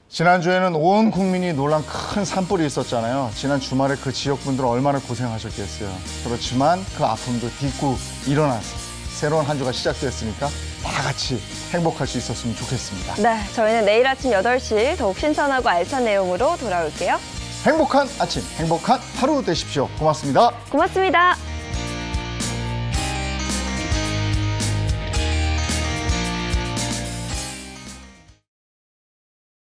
지난주에는 온 국민이 놀란 큰 산불이 있었잖아요. 지난 주말에 그 지역 분들은 얼마나 고생하셨겠어요. 그렇지만 그 아픔도 딛고 일어나서 새로운 한 주가 시작됐으니까 다 같이 행복할 수 있었으면 좋겠습니다. 네, 저희는 내일 아침 8시 더욱 신선하고 알찬 내용으로 돌아올게요. 행복한 아침, 행복한 하루 되십시오. 고맙습니다. 고맙습니다.